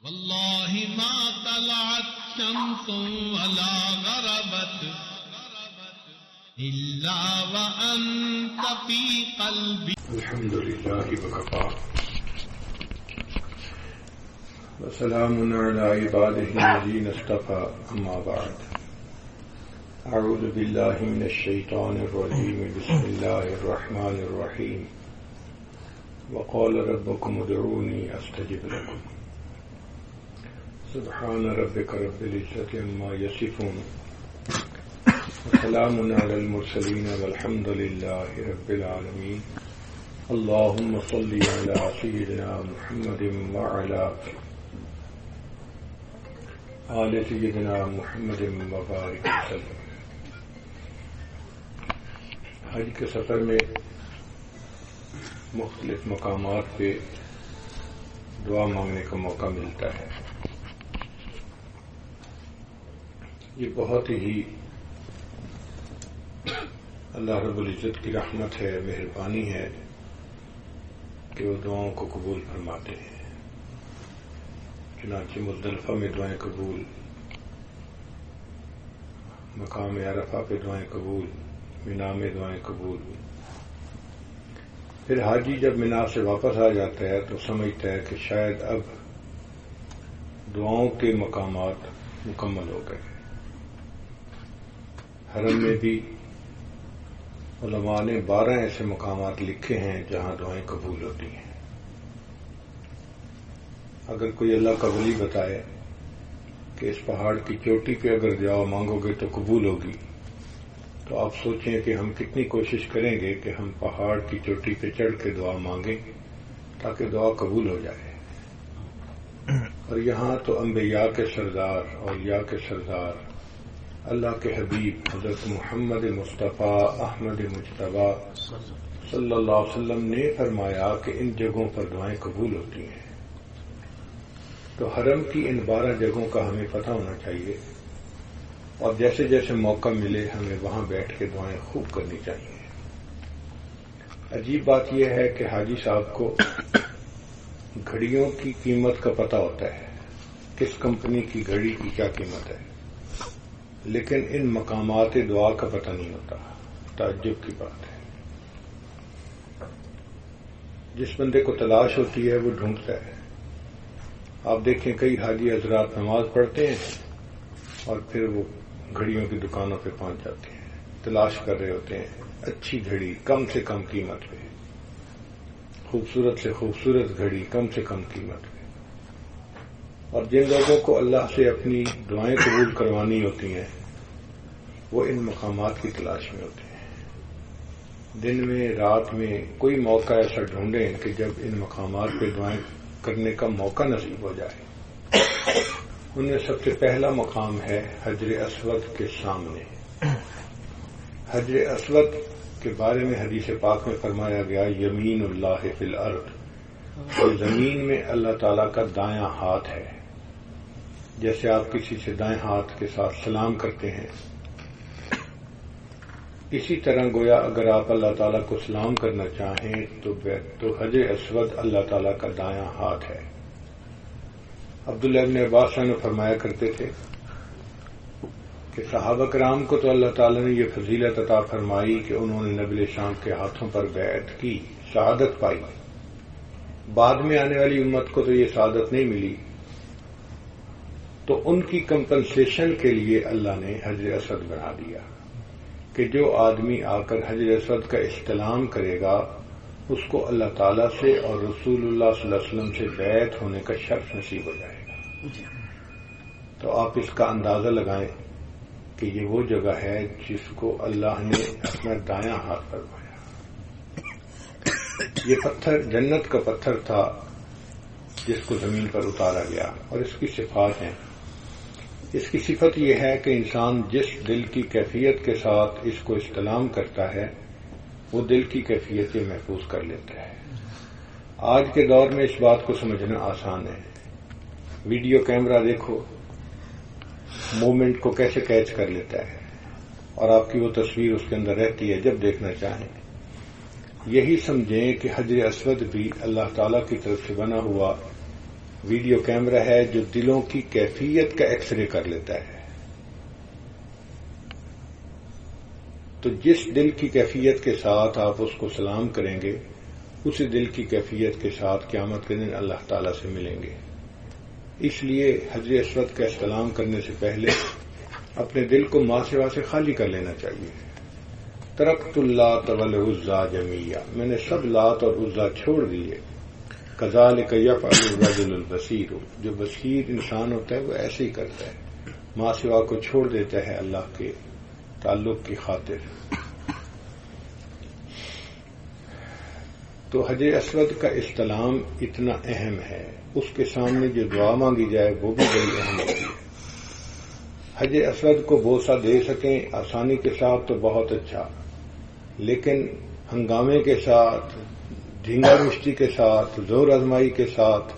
والله ما طلعت شمس ولا غربت إلا وأنت في قلبي. الحمد لله وكفى وسلام على عباده الذين اصطفى. أما بعد، أعوذ بالله من الشيطان الرجيم. بسم الله الرحمن الرحيم. وقال ربكم ادعوني أستجب لكم. سبحان ربك رب العزة عما يصفون وسلام على المرسلين والحمد لله رب العالمين. اللهم صل على سيدنا محمد وعلى آل سيدنا محمد وبارك وسلم. حج کے سفر میں مختلف مقامات پہ دعا مانگنے کا موقع ملتا ہے. یہ بہت ہی اللہ رب العزت کی رحمت ہے، مہربانی ہے کہ وہ دعاؤں کو قبول فرماتے ہیں. چنانچہ مزدلفہ میں دعائیں قبول، مقام عرفہ پہ دعائیں قبول، مینا میں دعائیں قبول. پھر حاجی جب مینا سے واپس آ جاتا ہے تو سمجھتا ہے کہ شاید اب دعاؤں کے مقامات مکمل ہو گئے. حرم میں بھی علماء نے 12 ایسے مقامات لکھے ہیں جہاں دعائیں قبول ہوتی ہیں. اگر کوئی اللہ کا ولی بتائے کہ اس پہاڑ کی چوٹی پہ اگر دعا مانگو گے تو قبول ہوگی، تو آپ سوچیں کہ ہم کتنی کوشش کریں گے کہ ہم پہاڑ کی چوٹی پہ چڑھ کے دعا مانگیں تاکہ دعا قبول ہو جائے. اور یہاں تو انبیاء کے سردار، اولیاء کے سردار، اللہ کے حبیب حضرت محمد مصطفیٰ احمد مجتبی صلی اللہ علیہ وسلم نے فرمایا کہ ان جگہوں پر دعائیں قبول ہوتی ہیں. تو حرم کی ان 12 جگہوں کا ہمیں پتہ ہونا چاہیے، اور جیسے جیسے موقع ملے ہمیں وہاں بیٹھ کے دعائیں خوب کرنی چاہیے. عجیب بات یہ ہے کہ حاجی صاحب کو گھڑیوں کی قیمت کا پتہ ہوتا ہے، کس کمپنی کی گھڑی کی کیا قیمت ہے، لیکن ان مقامات دعا کا پتہ نہیں ہوتا. تعجب کی بات ہے. جس بندے کو تلاش ہوتی ہے وہ ڈھونڈتا ہے. آپ دیکھیں کئی حاجی حضرات نماز پڑھتے ہیں اور پھر وہ گھڑیوں کی دکانوں پہ پہنچ جاتے ہیں، تلاش کر رہے ہوتے ہیں اچھی گھڑی کم سے کم قیمت پہ، خوبصورت سے خوبصورت گھڑی کم سے کم قیمت پہ. اور جن لوگوں کو اللہ سے اپنی دعائیں قبول کروانی ہوتی ہیں وہ ان مقامات کی تلاش میں ہوتے ہیں. دن میں رات میں کوئی موقع ایسا ڈھونڈیں کہ جب ان مقامات پہ دعائیں کرنے کا موقع نصیب ہو جائے. ان میں سب سے پہلا مقام ہے حجر اسود کے سامنے. حجر اسود کے بارے میں حدیث پاک میں فرمایا گیا یمین اللہ فی الارض، یہ زمین میں اللہ تعالیٰ کا دایاں ہاتھ ہے. جیسے آپ کسی سے دائیں ہاتھ کے ساتھ سلام کرتے ہیں، اسی طرح گویا اگر آپ اللہ تعالیٰ کو سلام کرنا چاہیں تو حجر اسود اللہ تعالیٰ کا دایاں ہاتھ ہے. عبداللہ ابن عباس نے فرمایا کرتے تھے کہ صحابہ کرام کو تو اللہ تعالیٰ نے یہ فضیلت عطا فرمائی کہ انہوں نے نبی شام کے ہاتھوں پر بیعت کی، سعادت پائی. بعد میں آنے والی امت کو تو یہ سعادت نہیں ملی، تو ان کی کمپنسیشن کے لیے اللہ نے حجر اسود بنا دیا کہ جو آدمی آ کر حجر اسود کا استلام کرے گا اس کو اللہ تعالیٰ سے اور رسول اللہ صلی اللہ علیہ وسلم سے بیعت ہونے کا شرف نصیب ہو جائے گا. تو آپ اس کا اندازہ لگائیں کہ یہ وہ جگہ ہے جس کو اللہ نے اپنا دایاں ہاتھ فرمایا. یہ پتھر جنت کا پتھر تھا جس کو زمین پر اتارا گیا، اور اس کی صفات ہیں. اس کی صفت یہ ہے کہ انسان جس دل کی کیفیت کے ساتھ اس کو استلام کرتا ہے وہ دل کی کیفیت محفوظ کر لیتا ہے. آج کے دور میں اس بات کو سمجھنا آسان ہے. ویڈیو کیمرہ دیکھو مومنٹ کو کیسے کیچ کر لیتا ہے، اور آپ کی وہ تصویر اس کے اندر رہتی ہے جب دیکھنا چاہیں. یہی سمجھیں کہ حجر اسود بھی اللہ تعالیٰ کی طرف سے بنا ہوا ویڈیو کیمرہ ہے جو دلوں کی کیفیت کا ایکس رے کر لیتا ہے. تو جس دل کی کیفیت کے ساتھ آپ اس کو سلام کریں گے اسی دل کی کیفیت کے ساتھ قیامت کے دن اللہ تعالی سے ملیں گے. اس لیے حجر اسود کا استلام کرنے سے پہلے اپنے دل کو ماں سوا سے خالی کر لینا چاہیے. ترکت اللات والعزی جمیعا، میں نے سب لات اور عزا چھوڑ دیے. کذالک یفعل الرجل البصیر، جو بصیر انسان ہوتا ہے وہ ایسے ہی کرتا ہے، ماں سوا کو چھوڑ دیتا ہے اللہ کے تعلق کی خاطر. تو حجر اسود کا استلام اتنا اہم ہے، اس کے سامنے جو دعا مانگی جائے وہ بھی بڑی اہم ہوتی ہے. حجر اسود کو بوسہ دے سکیں آسانی کے ساتھ تو بہت اچھا، لیکن ہنگامے کے ساتھ، ڈھینگا مشتی کے ساتھ، زور آزمائی کے ساتھ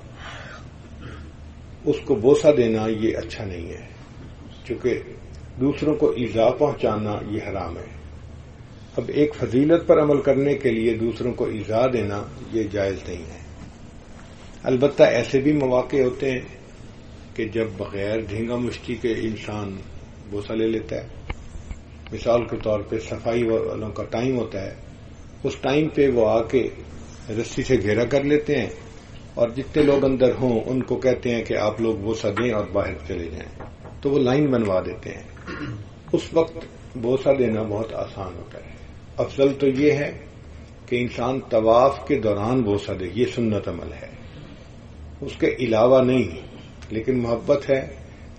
اس کو بوسہ دینا یہ اچھا نہیں ہے، چونکہ دوسروں کو ایذا پہنچانا یہ حرام ہے. اب ایک فضیلت پر عمل کرنے کے لیے دوسروں کو ایذا دینا یہ جائز نہیں ہے. البتہ ایسے بھی مواقع ہوتے ہیں کہ جب بغیر ڈھینگا مشتی کے انسان بوسہ لے لیتا ہے. مثال کے طور پہ صفائی والوں کا ٹائم ہوتا ہے، اس ٹائم پہ وہ آ کے رسی سے گھیرا کر لیتے ہیں اور جتنے لوگ اندر ہوں ان کو کہتے ہیں کہ آپ لوگ بوسہ دیں اور باہر چلے جائیں، تو وہ لائن بنوا دیتے ہیں. اس وقت بوسہ دینا بہت آسان ہوتا ہے. افضل تو یہ ہے کہ انسان طواف کے دوران بوسہ دے، یہ سنت عمل ہے، اس کے علاوہ نہیں. لیکن محبت ہے،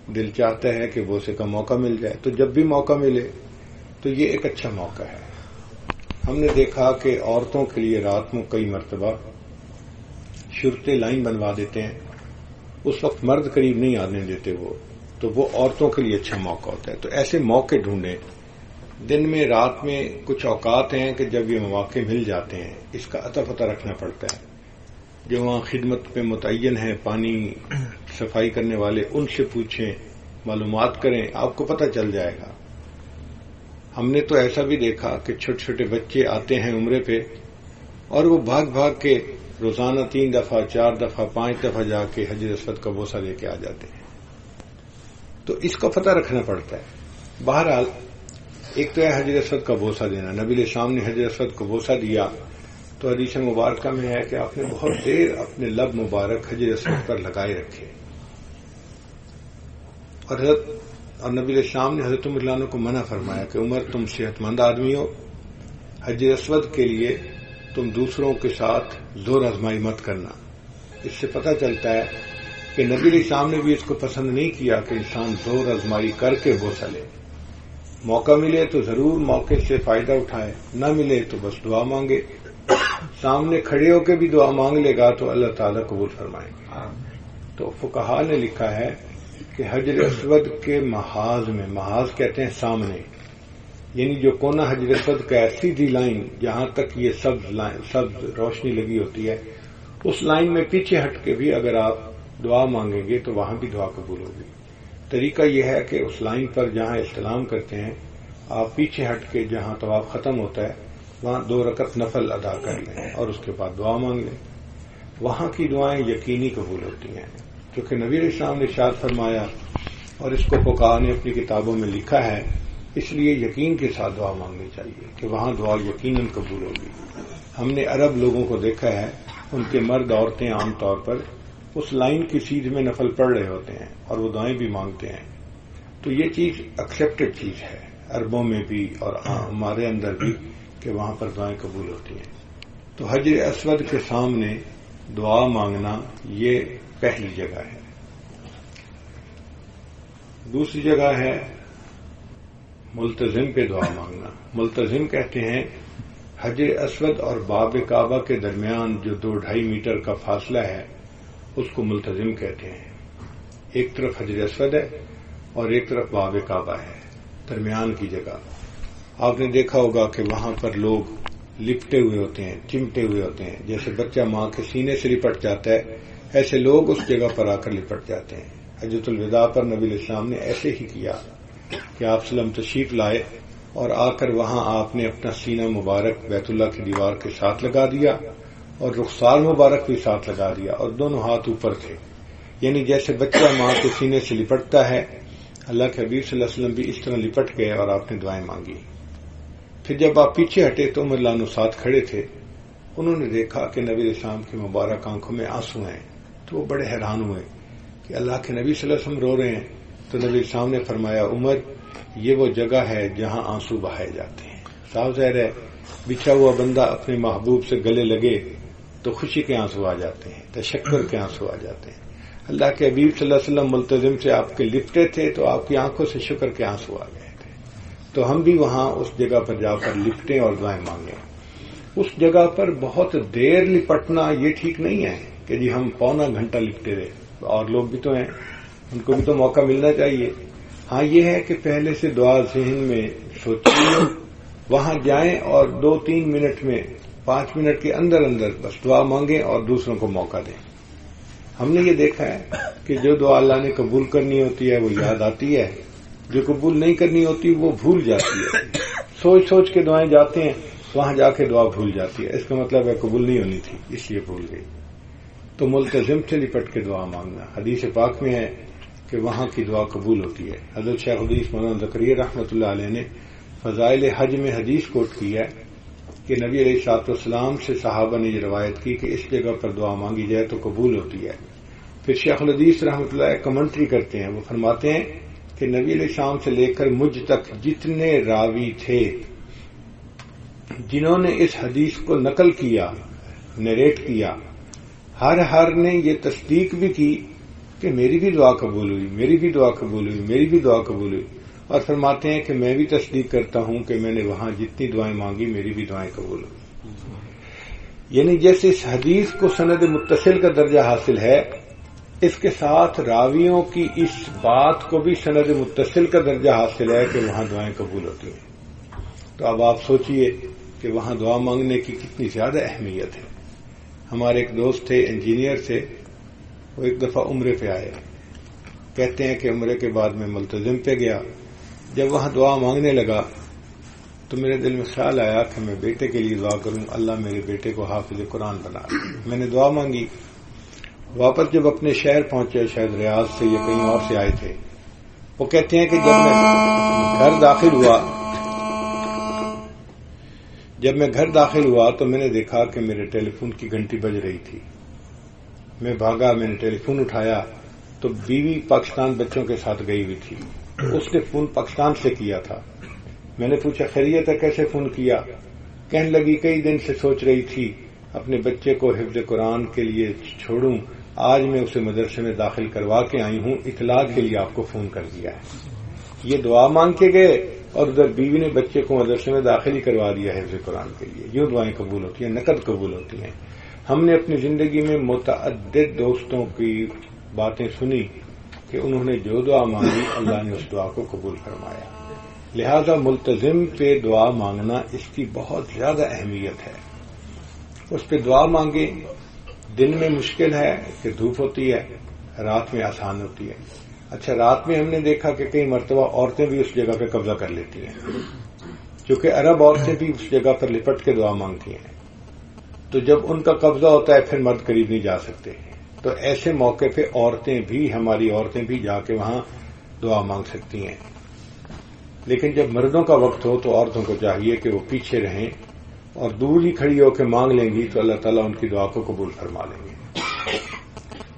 دل چاہتا ہے کہ بوسے کا موقع مل جائے، تو جب بھی موقع ملے تو یہ ایک اچھا موقع ہے. ہم نے دیکھا کہ عورتوں کے لیے رات میں کئی مرتبہ شرطے لائن بنوا دیتے ہیں، اس وقت مرد قریب نہیں آنے دیتے تو وہ عورتوں کے لیے اچھا موقع ہوتا ہے. تو ایسے موقع ڈھونڈیں. دن میں رات میں کچھ اوقات ہیں کہ جب یہ مواقع مل جاتے ہیں، اس کا عطا پتہ رکھنا پڑتا ہے. جو وہاں خدمت پہ متعین ہیں، پانی صفائی کرنے والے، ان سے پوچھیں، معلومات کریں، آپ کو پتہ چل جائے گا. ہم نے تو ایسا بھی دیکھا کہ چھوٹے چھوٹے بچے آتے ہیں عمرے پہ اور وہ بھاگ بھاگ کے روزانہ 3 دفعہ 4 دفعہ 5 دفعہ جا کے حجر اسود کا بوسہ لے کے آ جاتے ہیں. تو اس کا پتہ رکھنا پڑتا ہے. بہرحال ایک تو ہے حجر اسود کا بوسہ دینا. نبی علیہ السلام نے حجر اسود کو بوسہ دیا تو حدیث مبارکہ میں ہے کہ آپ نے بہت دیر اپنے لب مبارک حجر اسود پر لگائے رکھے، اور نبی علیہ السلام نے حضرت عمر رضی اللہ عنہ کو منع فرمایا کہ عمر تم صحت مند آدمی ہو، حجر اسود کے لیے تم دوسروں کے ساتھ زور آزمائی مت کرنا. اس سے پتہ چلتا ہے کہ نبی علیہ السلام نے بھی اس کو پسند نہیں کیا کہ انسان زور آزمائی کر کے بوسہ لے. موقع ملے تو ضرور موقع سے فائدہ اٹھائے، نہ ملے تو بس دعا مانگے. سامنے کھڑے ہو کے بھی دعا مانگ لے گا تو اللہ تعالیٰ قبول فرمائیں گے. تو فقہاء نے لکھا ہے کہ حجر اسود کے محاذ میں، محاذ کہتے ہیں سامنے، یعنی جو کونا حجر اسود کا ہے سیدھی لائن جہاں تک یہ سبز روشنی لگی ہوتی ہے، اس لائن میں پیچھے ہٹ کے بھی اگر آپ دعا مانگیں گے تو وہاں بھی دعا قبول ہوگی. طریقہ یہ ہے کہ اس لائن پر جہاں استلام کرتے ہیں آپ پیچھے ہٹ کے جہاں طواف ختم ہوتا ہے وہاں 2 رکعت نفل ادا کر لیں اور اس کے بعد دعا مانگ لیں. وہاں کی دعائیں یقینی قبول ہوتی ہیں، کیونکہ نبی علیہ السلام نے ارشاد فرمایا اور اس کو فقہاء نے اپنی کتابوں میں لکھا ہے. اس لیے یقین کے ساتھ دعا مانگنی چاہیے کہ وہاں دعا یقیناً قبول ہوگی. ہم نے عرب لوگوں کو دیکھا ہے، ان کے مرد عورتیں عام طور پر اس لائن کی سیدھ میں نفل پڑھ رہے ہوتے ہیں اور وہ دعائیں بھی مانگتے ہیں. تو یہ چیز ایکسیپٹڈ چیز ہے عربوں میں بھی اور ہمارے اندر بھی کہ وہاں پر دعائیں قبول ہوتی ہیں. تو حجر اسود کے سامنے دعا مانگنا یہ پہلی جگہ ہے. دوسری جگہ ہے ملتزم پہ دعا مانگنا. ملتزم کہتے ہیں حجر اسود اور باب کعبہ کے درمیان جو 2-2.5 میٹر کا فاصلہ ہے اس کو ملتزم کہتے ہیں. ایک طرف حجر اسود ہے اور ایک طرف باب کعبہ ہے، درمیان کی جگہ. آپ نے دیکھا ہوگا کہ وہاں پر لوگ لپٹے ہوئے ہوتے ہیں، چمٹے ہوئے ہوتے ہیں، جیسے بچہ ماں کے سینے سے لپٹ جاتا ہے ایسے لوگ اس جگہ پر آ کر لپٹ جاتے ہیں. حجۃ الوداع پر نبی علیہ السلام نے ایسے ہی کیا کہ آپ سلم تشریف لائے اور آ کر وہاں آپ نے اپنا سینہ مبارک بیت اللہ کی دیوار کے ساتھ لگا دیا اور رخسار مبارک بھی ساتھ لگا دیا اور دونوں ہاتھ اوپر تھے. یعنی جیسے بچہ ماں کے سینے سے لپٹتا ہے، اللہ کے حبیب صلی اللہ علیہ وسلم بھی اس طرح لپٹ گئے اور آپ نے دعائیں مانگی۔ پھر جب آپ پیچھے ہٹے تو عمر لانو ساتھ کھڑے تھے، انہوں نے دیکھا کہ نبی اسلام کی مبارک آنکھوں میں آنسو ہیں، تو وہ بڑے حیران ہوئے کہ اللہ کے نبی صلی اللہ علیہ وسلم رو رہے ہیں۔ تو نبی اسلام نے فرمایا، عمر یہ وہ جگہ ہے جہاں آنسو بہائے جاتے ہیں۔ صاف ظاہر ہے بچھا ہوا بندہ اپنے محبوب سے گلے لگے تو خوشی کے آنسو آ جاتے ہیں، تشکر کے آنسو آ جاتے ہیں۔ اللہ کے حبیب صلی اللہ علیہ وسلم ملتزم سے آپ کے لپٹے تھے تو آپ کی آنکھوں سے شکر کے آنسو آ گئے تھے۔ تو ہم بھی وہاں اس جگہ پر جا کر لپٹیں اور دعائیں مانگیں۔ اس جگہ پر بہت دیر لپٹنا یہ ٹھیک نہیں ہے کہ جی ہم پونا گھنٹہ لپٹے رہے، اور لوگ بھی تو ہیں، ان کو بھی تو موقع ملنا چاہیے۔ ہاں یہ ہے کہ پہلے سے دعا ذہن میں سوچیے، وہاں جائیں اور 2-3 منٹ میں 5 منٹ کے اندر اندر بس دعا مانگیں اور دوسروں کو موقع دیں۔ ہم نے یہ دیکھا ہے کہ جو دعا اللہ نے قبول کرنی ہوتی ہے وہ یاد آتی ہے، جو قبول نہیں کرنی ہوتی وہ بھول جاتی ہے۔ سوچ سوچ کے دعائیں جاتے ہیں، وہاں جا کے دعا بھول جاتی ہے، اس کا مطلب ہے قبول نہیں ہونی تھی اس لیے بھول گئی۔ تو ملتزم سے لپٹ کے دعا مانگنا، حدیث پاک میں ہے کہ وہاں کی دعا قبول ہوتی ہے۔ حضرت شیخ الحدیث مولانا زکریا رحمۃ اللہ علیہ نے فضائل حج میں حدیث کوٹ کی ہے کہ نبی علیہ الصلوۃ والسلام سے صحابہ نے یہ روایت کی کہ اس جگہ پر دعا مانگی جائے تو قبول ہوتی ہے۔ پھر شیخ الحدیث رحمۃ اللہ کمنٹری کرتے ہیں، وہ فرماتے ہیں کہ نبی علیہ السلام سے لے کر مجھ تک جتنے راوی تھے جنہوں نے اس حدیث کو نقل کیا، نریٹ کیا، ہر نے یہ تصدیق بھی کی کہ میری بھی دعا قبول ہوئی، میری بھی دعا قبول ہوئی، میری بھی دعا قبول ہوئی، اور فرماتے ہیں کہ میں بھی تصدیق کرتا ہوں کہ میں نے وہاں جتنی دعائیں مانگی میری بھی دعائیں قبول ہوئی۔ یعنی جیسے اس حدیث کو سند متصل کا درجہ حاصل ہے، اس کے ساتھ راویوں کی اس بات کو بھی سند متصل کا درجہ حاصل ہے کہ وہاں دعائیں قبول ہوتی ہیں۔ تو اب آپ سوچئے کہ وہاں دعا مانگنے کی کتنی زیادہ اہمیت ہے۔ ہمارے ایک دوست تھے، انجینئر سے، وہ ایک دفعہ عمرے پہ آئے، کہتے ہیں کہ عمرے کے بعد میں ملتزم پہ گیا، جب وہاں دعا مانگنے لگا تو میرے دل میں خیال آیا کہ میں بیٹے کے لیے دعا کروں، اللہ میرے بیٹے کو حافظ قرآن بنا۔ میں نے دعا مانگی، واپس جب اپنے شہر پہنچے، شاید ریاض سے یا کہیں اور سے آئے تھے، وہ کہتے ہیں کہ جب میں گھر داخل ہوا تو میں نے دیکھا کہ میرے ٹیلی فون کی گھنٹی بج رہی تھی۔ میں بھاگا، میں نے ٹیلی فون اٹھایا تو بیوی پاکستان بچوں کے ساتھ گئی ہوئی تھی، اس نے فون پاکستان سے کیا تھا۔ میں نے پوچھا خیریت ہے، کیسے فون کیا؟ کہنے لگی کئی دن سے سوچ رہی تھی اپنے بچے کو حفظ قرآن کے لیے چھوڑوں، آج میں اسے مدرسے میں داخل کروا کے آئی ہوں، اطلاع کے لیے آپ کو فون کر دیا ہے۔ یہ دعا مانگ کے گئے اور ادھر بیوی نے بچے کو مدرسے میں داخل ہی کروا دیا حفظ قرآن کے لیے۔ یہ دعائیں قبول ہوتی ہیں، نقد قبول ہوتی ہیں۔ ہم نے اپنی زندگی میں متعدد دوستوں کی باتیں سنی کہ انہوں نے جو دعا مانگی اللہ نے اس دعا کو قبول فرمایا۔ لہذا ملتزم پہ دعا مانگنا اس کی بہت زیادہ اہمیت ہے۔ اس پہ دعا مانگیں، دن میں مشکل ہے کہ دھوپ ہوتی ہے، رات میں آسان ہوتی ہے۔ اچھا، رات میں ہم نے دیکھا کہ کئی مرتبہ عورتیں بھی اس جگہ پہ قبضہ کر لیتی ہیں، چونکہ عرب عورتیں بھی اس جگہ پر لپٹ کے دعا مانگتی ہیں، تو جب ان کا قبضہ ہوتا ہے پھر مرد قریب نہیں جا سکتے، تو ایسے موقع پہ عورتیں بھی، ہماری عورتیں بھی جا کے وہاں دعا مانگ سکتی ہیں۔ لیکن جب مردوں کا وقت ہو تو عورتوں کو چاہیے کہ وہ پیچھے رہیں اور دور ہی کھڑی ہو کے مانگ لیں گی تو اللہ تعالیٰ ان کی دعا کو قبول فرما لیں گے۔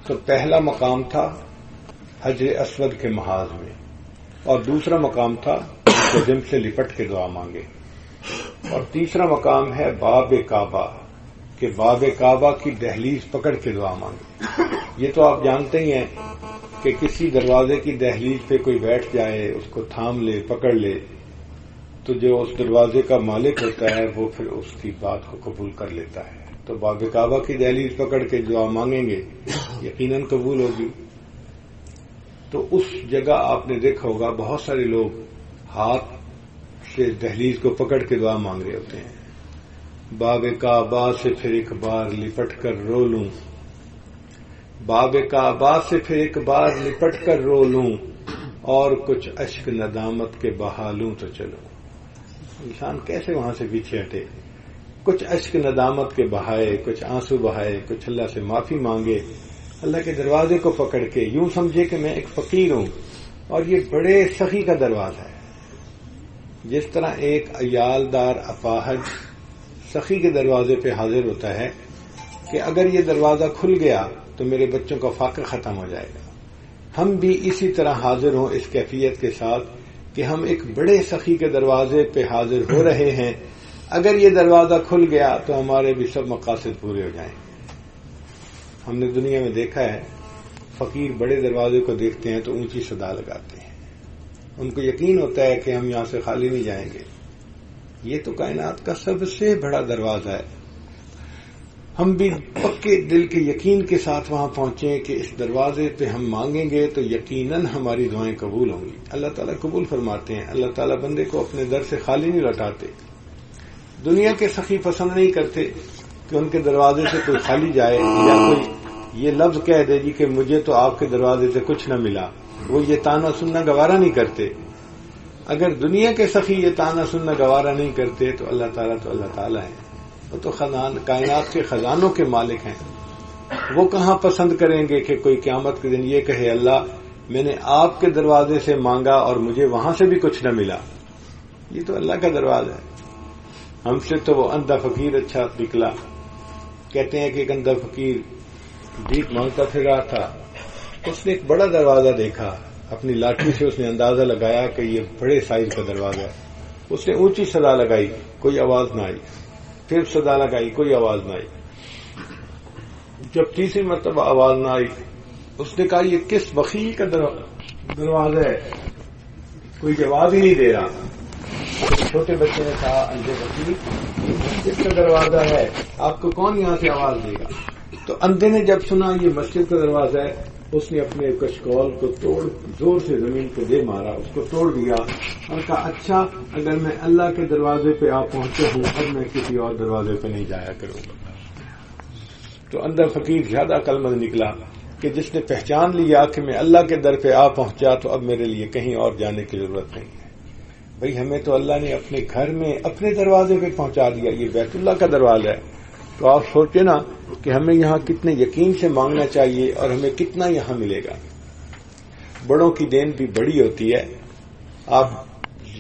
تو پہلا مقام تھا حجر اسود کے محاذ میں، اور دوسرا مقام تھا ملتزم سے لپٹ کے دعا مانگے، اور تیسرا مقام ہے باب کعبہ، کہ باب کعبہ کی دہلیز پکڑ کے دعا مانگے۔ یہ تو آپ جانتے ہی ہیں کہ کسی دروازے کی دہلیز پہ کوئی بیٹھ جائے، اس کو تھام لے، پکڑ لے، تو جو اس دروازے کا مالک ہوتا ہے وہ پھر اس کی بات کو قبول کر لیتا ہے۔ تو باب کعبہ کی دہلیز پکڑ کے دعا مانگیں گے یقیناً قبول ہوگی۔ تو اس جگہ آپ نے دیکھا ہوگا بہت سارے لوگ ہاتھ سے دہلیز کو پکڑ کے دعا مانگ رہے ہوتے ہیں، باب کعبہ سے پھر ایک بار لپٹ کر رو لوں، باب کعبہ سے پھر ایک بار لپٹ کر رو لوں، اور کچھ اشک ندامت کے بہا لوں تو چلو۔ انسان کیسے وہاں سے پیچھے ہٹے؟ کچھ اشک ندامت کے بہائے، کچھ آنسو بہائے، کچھ اللہ سے معافی مانگے، اللہ کے دروازے کو پکڑ کے یوں سمجھے کہ میں ایک فقیر ہوں اور یہ بڑے سخی کا دروازہ ہے. جس طرح ایک عیالدار اپاہج سخی کے دروازے پہ حاضر ہوتا ہے کہ اگر یہ دروازہ کھل گیا تو میرے بچوں کا فاقہ ختم ہو جائے گا، ہم بھی اسی طرح حاضر ہوں اس کیفیت کے ساتھ کہ ہم ایک بڑے سخی کے دروازے پہ حاضر ہو رہے ہیں. اگر یہ دروازہ کھل گیا تو ہمارے بھی سب مقاصد پورے ہو جائیں. ہم نے دنیا میں دیکھا ہے فقیر بڑے دروازے کو دیکھتے ہیں تو اونچی صدا لگاتے ہیں، ان کو یقین ہوتا ہے کہ ہم یہاں سے خالی نہیں جائیں گے. یہ تو کائنات کا سب سے بڑا دروازہ ہے. ہم بھی پکے دل کے یقین کے ساتھ وہاں پہنچیں کہ اس دروازے پہ ہم مانگیں گے تو یقیناً ہماری دعائیں قبول ہوں گی. اللہ تعالیٰ قبول فرماتے ہیں. اللہ تعالیٰ بندے کو اپنے در سے خالی نہیں لوٹاتے. دنیا کے سخی پسند نہیں کرتے کہ ان کے دروازے سے کوئی خالی جائے یا کوئی یہ لفظ کہہ دے جی کہ مجھے تو آپ کے دروازے سے کچھ نہ ملا. وہ یہ تانا سننا گوارا نہیں کرتے. اگر دنیا کے سخی یہ تانا سننا گوارا نہیں کرتے تو اللہ تعالیٰ ہے. وہ تو کائنات کے خزانوں کے مالک ہیں. وہ کہاں پسند کریں گے کہ کوئی قیامت کے دن یہ کہے اللہ میں نے آپ کے دروازے سے مانگا اور مجھے وہاں سے بھی کچھ نہ ملا. یہ تو اللہ کا دروازہ ہے. ہم سے تو وہ اندھا فقیر اچھا نکلا. کہتے ہیں کہ ایک اندھا فقیر بھیک مانگتا پھر رہا تھا. اس نے ایک بڑا دروازہ دیکھا. اپنی لاٹھی سے اس نے اندازہ لگایا کہ یہ بڑے سائز کا دروازہ ہے. اس نے اونچی صدا لگائی، کوئی آواز نہ آئی. پھر صدا لگائی، کوئی آواز نہ آئی. جب تیسری مرتبہ آواز نہ آئی اس نے کہا یہ کس بخیل کا دروازہ ہے، کوئی جواب ہی نہیں دے رہا. چھوٹے بچے نے کہا اندھے بخیل مسجد کا دروازہ ہے، آپ کو کون یہاں سے آواز دے گا؟ تو اندھے نے جب سنا یہ مسجد کا دروازہ ہے اس نے اپنے کشکول کو توڑ زور سے زمین کو دے مارا، اس کو توڑ دیا اور کہا اچھا اگر میں اللہ کے دروازے پہ آ پہنچا ہوں اب میں کسی اور دروازے پہ نہیں جایا کروں گا. تو اندھا فقیر زیادہ عقلمند نکلا کہ جس نے پہچان لیا کہ میں اللہ کے در پہ آ پہنچا تو اب میرے لیے کہیں اور جانے کی ضرورت نہیں ہے. بھئی ہمیں تو اللہ نے اپنے گھر میں اپنے دروازے پہ پہنچا دیا. یہ بیت اللہ کا دروازہ ہے. تو آپ سوچیں نا کہ ہمیں یہاں کتنے یقین سے مانگنا چاہیے اور ہمیں کتنا یہاں ملے گا. بڑوں کی دین بھی بڑی ہوتی ہے. آپ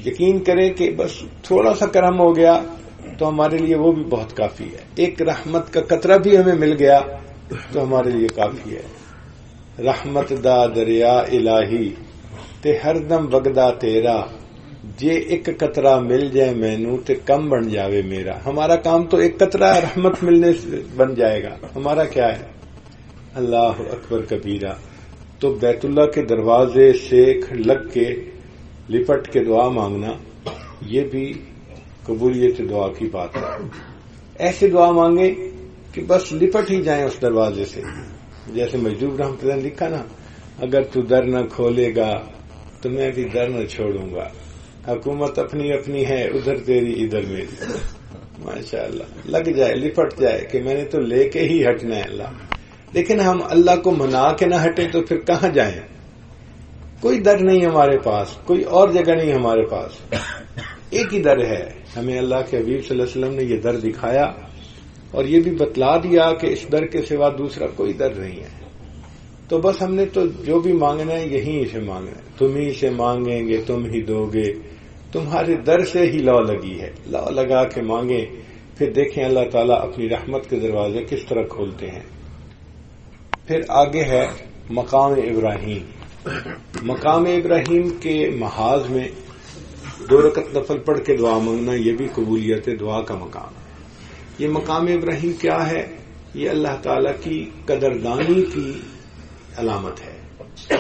یقین کریں کہ بس تھوڑا سا کرم ہو گیا تو ہمارے لیے وہ بھی بہت کافی ہے. ایک رحمت کا قطرہ بھی ہمیں مل گیا تو ہمارے لیے کافی ہے. رحمت دا دریا الہی تے ہر دم وگدا تیرا، جے ایک قطرہ مل جائے مینوں تے کم بن جاوے میرا. ہمارا کام تو ایک قطرہ رحمت ملنے سے بن جائے گا. ہمارا کیا ہے؟ اللہ اکبر کبیرہ. تو بیت اللہ کے دروازے سے لگ کے لپٹ کے دعا مانگنا یہ بھی قبولیت دعا کی بات ہے. ایسے دعا مانگے کہ بس لپٹ ہی جائیں اس دروازے سے. جیسے مجدوب رحمۃ اللہ نے لکھا نا اگر تو در نہ کھولے گا تو میں بھی در نہ چھوڑوں گا. حکومت اپنی اپنی ہے ادھر تیری ادھر میری. ماشاء اللہ لگ جائے لپٹ جائے کہ میں نے تو لے کے ہی ہٹنا ہے اللہ. لیکن ہم اللہ کو منا کے نہ ہٹیں تو پھر کہاں جائیں؟ کوئی در نہیں ہمارے پاس، کوئی اور جگہ نہیں ہمارے پاس. ایک ہی در ہے. ہمیں اللہ کے حبیب صلی اللہ علیہ وسلم نے یہ در دکھایا اور یہ بھی بتلا دیا کہ اس در کے سوا دوسرا کوئی در نہیں ہے. تو بس ہم نے تو جو بھی مانگنا ہے یہیں سے مانگنا ہے. تم ہی سے مانگیں گے تم ہی دو گے، تمہارے در سے ہی لو لگی ہے. لو لگا کے مانگیں پھر دیکھیں اللہ تعالیٰ اپنی رحمت کے دروازے کس طرح کھولتے ہیں. پھر آگے ہے مقام ابراہیم. مقام ابراہیم کے محاذ میں 2 رکعت نفل پڑھ کے دعا مانگنا یہ بھی قبولیت دعا کا مقام ہے. یہ مقام ابراہیم کیا ہے؟ یہ اللہ تعالیٰ کی قدردانی کی علامت ہے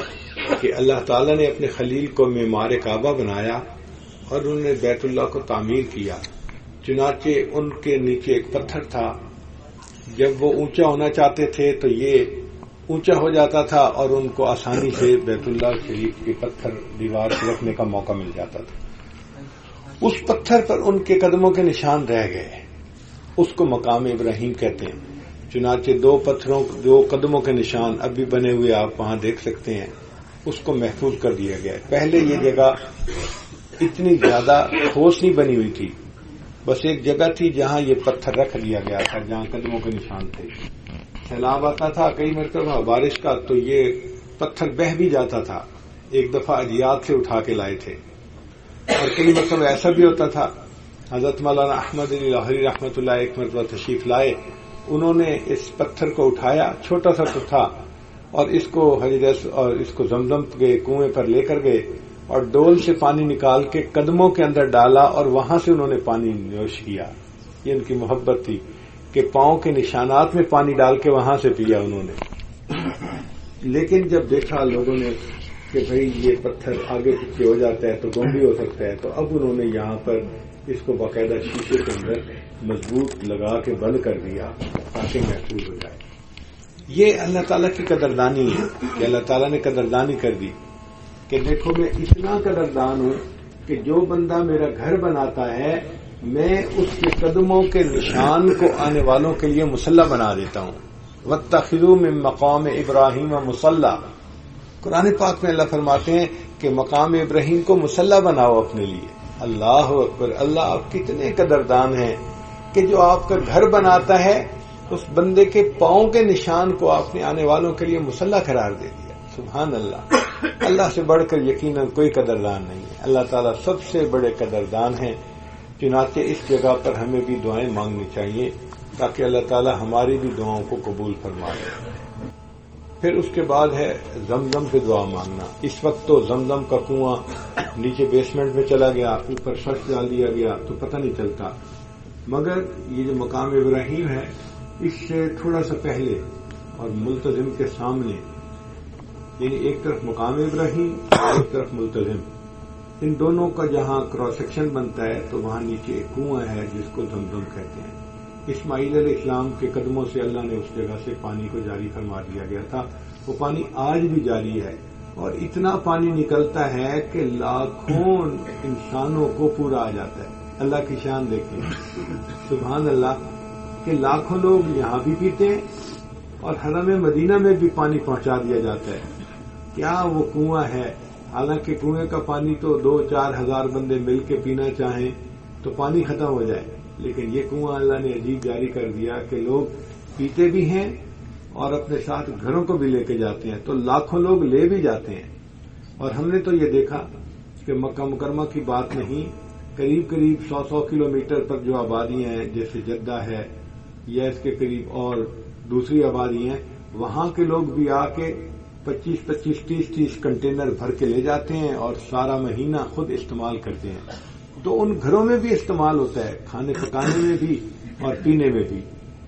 کہ اللہ تعالیٰ نے اپنے خلیل کو معمار کعبہ بنایا اور انہوں نے بیت اللہ کو تعمیر کیا. چنانچہ ان کے نیچے ایک پتھر تھا. جب وہ اونچا ہونا چاہتے تھے تو یہ اونچا ہو جاتا تھا اور ان کو آسانی سے بیت اللہ شریف کے پتھر دیوار سے رکھنے کا موقع مل جاتا تھا. اس پتھر پر ان کے قدموں کے نشان رہ گئے. اس کو مقام ابراہیم کہتے ہیں. چنانچہ 2 قدموں کے نشان اب بھی بنے ہوئے آپ وہاں دیکھ سکتے ہیں. اس کو محفوظ کر دیا گیا ہے. پہلے یہ جگہ اتنی زیادہ ٹھوس نہیں بنی ہوئی تھی. بس ایک جگہ تھی جہاں یہ پتھر رکھ دیا گیا تھا جہاں قدموں کے نشان تھے. سیلاب آتا تھا کئی مرتبہ بارش کا تو یہ پتھر بہہ بھی جاتا تھا. ایک دفعہ اجیاد سے اٹھا کے لائے تھے. اور کئی مرتبہ ایسا بھی ہوتا تھا حضرت مولانا احمد علی لاہوری رحمۃ اللہ ایک مرتبہ تشریف لائے, انہوں نے اس پتھر کو اٹھایا, چھوٹا سا تو تھا, اور اس کو حجرس اور اس کو زمزم کے کنویں پر لے کر گئے اور ڈول سے پانی نکال کے قدموں کے اندر ڈالا اور وہاں سے انہوں نے پانی نوش کیا. یہ ان کی محبت تھی کہ پاؤں کے نشانات میں پانی ڈال کے وہاں سے پیا انہوں نے. لیکن جب دیکھا لوگوں نے کہ بھئی یہ پتھر آگے پیچھے ہو جاتا ہے تو گم بھی ہو سکتا ہے, تو اب انہوں نے یہاں پر اس کو باقاعدہ شیشے کے اندر مضبوط لگا کے بند کر دیا تاکہ محفوظ ہو جائے. یہ اللہ تعالیٰ کی قدردانی ہے کہ اللہ تعالیٰ نے قدردانی کر دی کہ دیکھو میں اتنا قدردان ہوں کہ جو بندہ میرا گھر بناتا ہے میں اس کے قدموں کے نشان کو آنے والوں کے لیے مصلی بنا دیتا ہوں. واتخذوا من مقام ابراہیم مصلی, قرآن پاک میں اللہ فرماتے ہیں کہ مقام ابراہیم کو مصلی بناؤ اپنے لیے. اللہ اکبر, اللہ آپ کتنے قدردان ہیں کہ جو آپ کا گھر بناتا ہے اس بندے کے پاؤں کے نشان کو آپ نے آنے والوں کے لیے مصلی قرار دے دیا. سبحان اللہ, اللہ سے بڑھ کر یقیناً کوئی قدردان نہیں ہے. اللہ تعالیٰ سب سے بڑے قدردان ہیں. چنانچہ اس جگہ پر ہمیں بھی دعائیں مانگنی چاہیے تاکہ اللہ تعالیٰ ہماری بھی دعاؤں کو قبول فرمائے. پھر اس کے بعد ہے زمزم سے دعا مانگنا. اس وقت تو زمزم کا کنواں نیچے بیسمنٹ میں چلا گیا, اوپر فرش ڈال دیا گیا تو پتہ نہیں چلتا, مگر یہ جو مقام ابراہیم ہے اس سے تھوڑا سا پہلے اور ملتزم کے سامنے, یعنی ایک طرف مقام ابراہیم اور ایک طرف ملتزم, ان دونوں کا جہاں کراس سیکشن بنتا ہے تو وہاں نیچے ایک کنواں ہے جس کو زمزم کہتے ہیں. اسماعیل علیہ السلام کے قدموں سے اللہ نے اس جگہ سے پانی کو جاری فرما دیا گیا تھا. وہ پانی آج بھی جاری ہے اور اتنا پانی نکلتا ہے کہ لاکھوں انسانوں کو پورا آ جاتا ہے. اللہ کی شان دیکھیں, سبحان اللہ, کہ لاکھوں لوگ یہاں بھی پیتے ہیں اور حرم مدینہ میں بھی پانی پہنچا دیا جاتا ہے. کیا وہ کنواں ہے, حالانکہ کنویں کا پانی تو 2-4 ہزار بندے مل کے پینا چاہیں تو پانی ختم ہو جائے, لیکن یہ کنواں اللہ نے عجیب جاری کر دیا کہ لوگ پیتے بھی ہیں اور اپنے ساتھ گھروں کو بھی لے کے جاتے ہیں, تو لاکھوں لوگ لے بھی جاتے ہیں. اور ہم نے تو یہ دیکھا کہ مکہ مکرمہ کی بات نہیں, قریب 100 کلومیٹر پر جو آبادیاں ہیں جیسے جدہ ہے یا اس کے قریب اور دوسری آبادی ہیں, وہاں کے لوگ بھی آ کے 25-25, 30-30 کنٹینر بھر کے لے جاتے ہیں اور سارا مہینہ خود استعمال کرتے ہیں. تو ان گھروں میں بھی استعمال ہوتا ہے, کھانے پکانے میں بھی اور پینے میں بھی.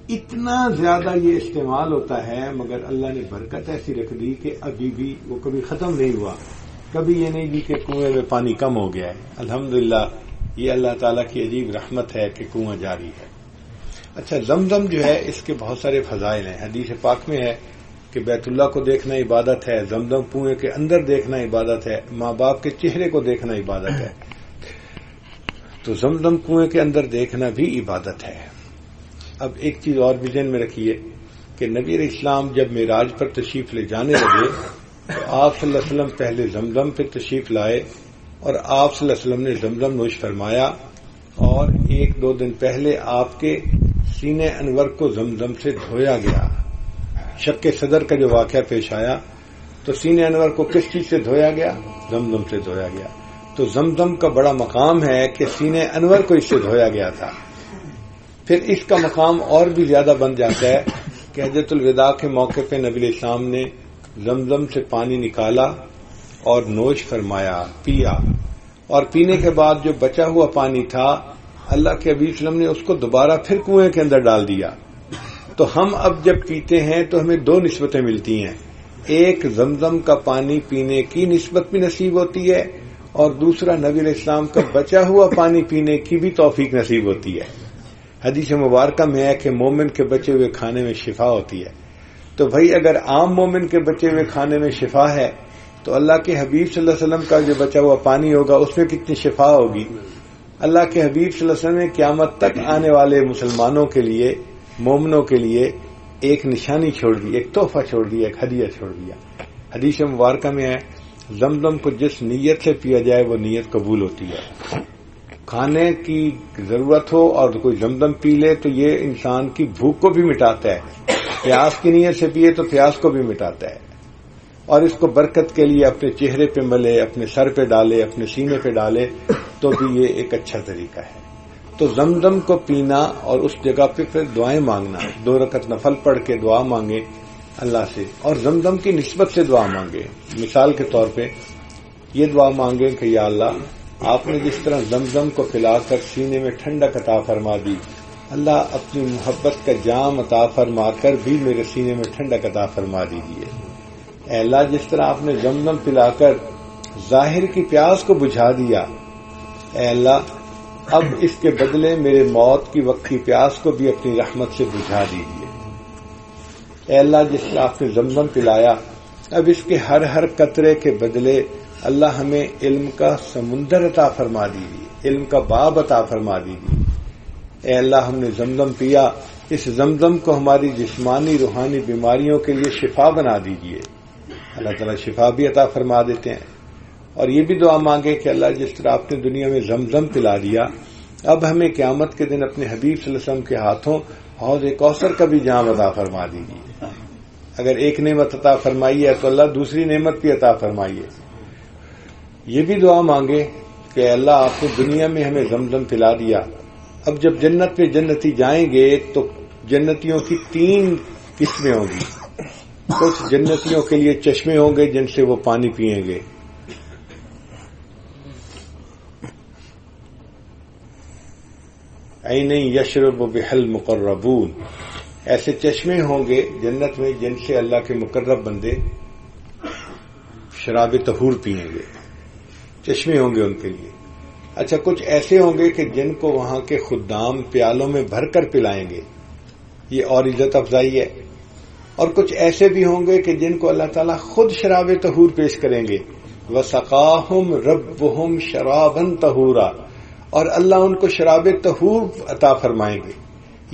اتنا زیادہ یہ استعمال ہوتا ہے, مگر اللہ نے برکت ایسی رکھ دی کہ ابھی بھی وہ کبھی ختم نہیں ہوا. کبھی یہ نہیں دی کہ کنویں میں پانی کم ہو گیا ہے. الحمدللہ یہ اللہ تعالیٰ کی عجیب رحمت ہے کہ کنواں جاری ہے. اچھا, زمزم جو ہے اس کے بہت سارے فضائل ہیں. حدیث پاک میں ہے کہ بیت اللہ کو دیکھنا عبادت ہے, زمزم کنویں کے اندر دیکھنا عبادت ہے, ماں باپ کے چہرے کو دیکھنا عبادت ہے. تو زمزم کنویں کے اندر دیکھنا بھی عبادت ہے. اب ایک چیز اور بھی ذہن میں رکھیے کہ نبی علیہ السلام جب معراج پر تشریف لے جانے لگے تو آپ صلی اللہ علیہ وسلم پہلے زمزم پہ تشریف لائے اور آپ صلی اللہ علیہ وسلم نے زمزم نوش فرمایا, اور 1-2 دن پہلے آپ کے سینے انور کو زمزم سے دھویا گیا. شق صدر کا جو واقعہ پیش آیا تو سینے انور کو کس چیز سے دھویا گیا؟ زمزم سے دھویا گیا. تو زمزم کا بڑا مقام ہے کہ سینے انور کو اس سے دھویا گیا تھا. پھر اس کا مقام اور بھی زیادہ بن جاتا ہے کہ حجۃ الوداع کے موقع پہ نبی علیہ السلام نے زمزم سے پانی نکالا اور نوش فرمایا, پیا, اور پینے کے بعد جو بچا ہوا پانی تھا اللہ کے حبیب صلی اللہ علیہ وسلم نے اس کو دوبارہ پھر کنویں کے اندر ڈال دیا. تو ہم اب جب پیتے ہیں تو ہمیں 2 نسبتیں ملتی ہیں, ایک زمزم کا پانی پینے کی نسبت بھی نصیب ہوتی ہے اور دوسرا نبی علیہ السلام کا بچا ہوا پانی پینے کی بھی توفیق نصیب ہوتی ہے. حدیث مبارکہ میں ہے کہ مومن کے بچے ہوئے کھانے میں شفا ہوتی ہے. تو بھائی اگر عام مومن کے بچے ہوئے کھانے میں شفا ہے تو اللہ کے حبیب صلی اللہ علیہ وسلم کا جو بچا ہوا پانی ہوگا اس میں کتنی شفا ہوگی. اللہ کے حبیب صلی اللہ علیہ وسلم نے قیامت تک آنے والے مسلمانوں کے لیے, مومنوں کے لیے ایک نشانی چھوڑ دی, ایک تحفہ چھوڑ دیا, ایک ہدیہ چھوڑ دیا. حدیث مبارکہ میں ہے زمزم کو جس نیت سے پیا جائے وہ نیت قبول ہوتی ہے. کھانے کی ضرورت ہو اور کوئی زمزم پی لے تو یہ انسان کی بھوک کو بھی مٹاتا ہے, پیاس کی نیت سے پیے تو پیاس کو بھی مٹاتا ہے، اور اس کو برکت کے لیے اپنے چہرے پہ ملے، اپنے سر پہ ڈالے، اپنے سینے پہ ڈالے تو بھی یہ ایک اچھا طریقہ ہے۔ تو زمزم کو پینا اور اس جگہ پہ پھر دعائیں مانگنا، 2 رکعت نفل پڑھ کے دعا مانگے اللہ سے، اور زمزم کی نسبت سے دعا مانگے۔ مثال کے طور پہ یہ دعا مانگے کہ یا اللہ، آپ نے جس طرح زمزم کو پلا کر سینے میں ٹھنڈک عطا فرما دی، اللہ اپنی محبت کا جام عطا فرما کر بھی میرے سینے میں ٹھنڈک عطا فرما دیجیے۔ اے اللہ، جس طرح آپ نے زمزم پلا کر ظاہر کی پیاس کو بجھا دیا، اے اللہ اب اس کے بدلے میرے موت کی وقت کی پیاس کو بھی اپنی رحمت سے بجھا دیجیے۔ اے اللہ، جس طرح آپ نے زمزم پلایا، اب اس کے ہر قطرے کے بدلے اللہ ہمیں علم کا سمندر عطا فرما دیجیے، علم کا باب عطا فرما دیجیے۔ اے اللہ، ہم نے زمزم پیا، اس زمزم کو ہماری جسمانی روحانی بیماریوں کے لیے شفا بنا دیجیے۔ اللہ تعالیٰ شفا بھی عطا فرما دیتے ہیں۔ اور یہ بھی دعا مانگے کہ اللہ، جس طرح آپ نے دنیا میں زمزم پلا دیا، اب ہمیں قیامت کے دن اپنے حبیب صلی اللہ علیہ وسلم کے ہاتھوں حوض کوثر کا بھی جام عطا فرما دیجیے۔ اگر ایک نعمت عطا فرمائی ہے تو اللہ دوسری نعمت بھی عطا فرمائیے۔ یہ بھی دعا مانگے کہ اللہ، آپ نے دنیا میں ہمیں زمزم پلا دیا، اب جب جنت میں جنتی جائیں گے تو جنتیوں کی 3 قسمیں ہوں گی۔ کچھ جنتیوں کے لیے چشمے ہوں گے جن سے وہ پانی پئیں گے، عین یشرب بها المقربون، ایسے چشمے ہوں گے جنت میں جن سے اللہ کے مقرب بندے شراب طہور پئیں گے، چشمے ہوں گے ان کے لیے۔ اچھا، کچھ ایسے ہوں گے کہ جن کو وہاں کے خدام پیالوں میں بھر کر پلائیں گے، یہ اور عزت افزائی ہے۔ اور کچھ ایسے بھی ہوں گے کہ جن کو اللہ تعالیٰ خود شراب طہور پیش کریں گے، وَسَقَاهُمْ رَبُّهُمْ شَرَابًا طَهُورًا، اور اللہ ان کو شراب طہور عطا فرمائیں گے۔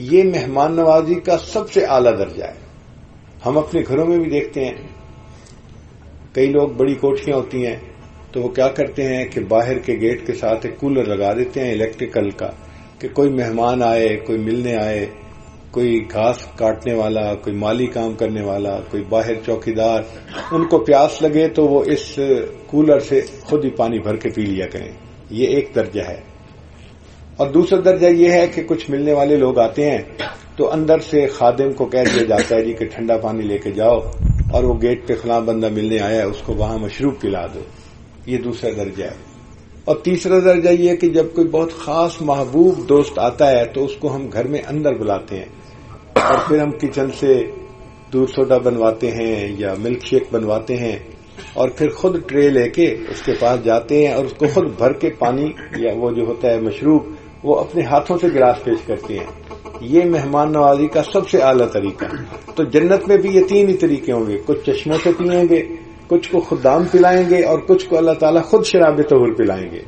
یہ مہمان نوازی کا سب سے اعلیٰ درجہ ہے۔ ہم اپنے گھروں میں بھی دیکھتے ہیں، کئی لوگ بڑی کوٹھیاں ہوتی ہیں تو وہ کیا کرتے ہیں کہ باہر کے گیٹ کے ساتھ ایک کولر لگا دیتے ہیں الیکٹریکل کا، کہ کوئی مہمان آئے، کوئی ملنے آئے، کوئی گھاس کاٹنے والا، کوئی مالی کام کرنے والا، کوئی باہر چوکیدار، ان کو پیاس لگے تو وہ اس کولر سے خود ہی پانی بھر کے پی لیا کریں۔ یہ ایک درجہ ہے۔ اور دوسرا درجہ یہ ہے کہ کچھ ملنے والے لوگ آتے ہیں تو اندر سے خادم کو کہہ دیا جاتا ہے جی کہ ٹھنڈا پانی لے کے جاؤ، اور وہ گیٹ پہ فلاں بندہ ملنے آیا ہے، اس کو وہاں مشروب پلا دو۔ یہ دوسرا درجہ ہے۔ اور تیسرا درجہ یہ ہے کہ جب کوئی بہت خاص محبوب دوست آتا ہے تو اس کو ہم گھر میں اندر بلاتے ہیں، اور پھر ہم کچن سے دودھ سوڈا بنواتے ہیں یا ملک شیک بنواتے ہیں، اور پھر خود ٹرے لے کے اس کے پاس جاتے ہیں اور اس کو خود بھر کے پانی یا وہ جو ہوتا ہے مشروب وہ اپنے ہاتھوں سے گلاس پیش کرتے ہیں۔ یہ مہمان نوازی کا سب سے اعلیٰ طریقہ ہے۔ تو جنت میں بھی یہ 3 ہی طریقے ہوں گے، کچھ چشموں سے پئیں گے، کچھ کو خدام پلائیں گے، اور کچھ کو اللہ تعالیٰ خود شراب طہور پلائیں گے۔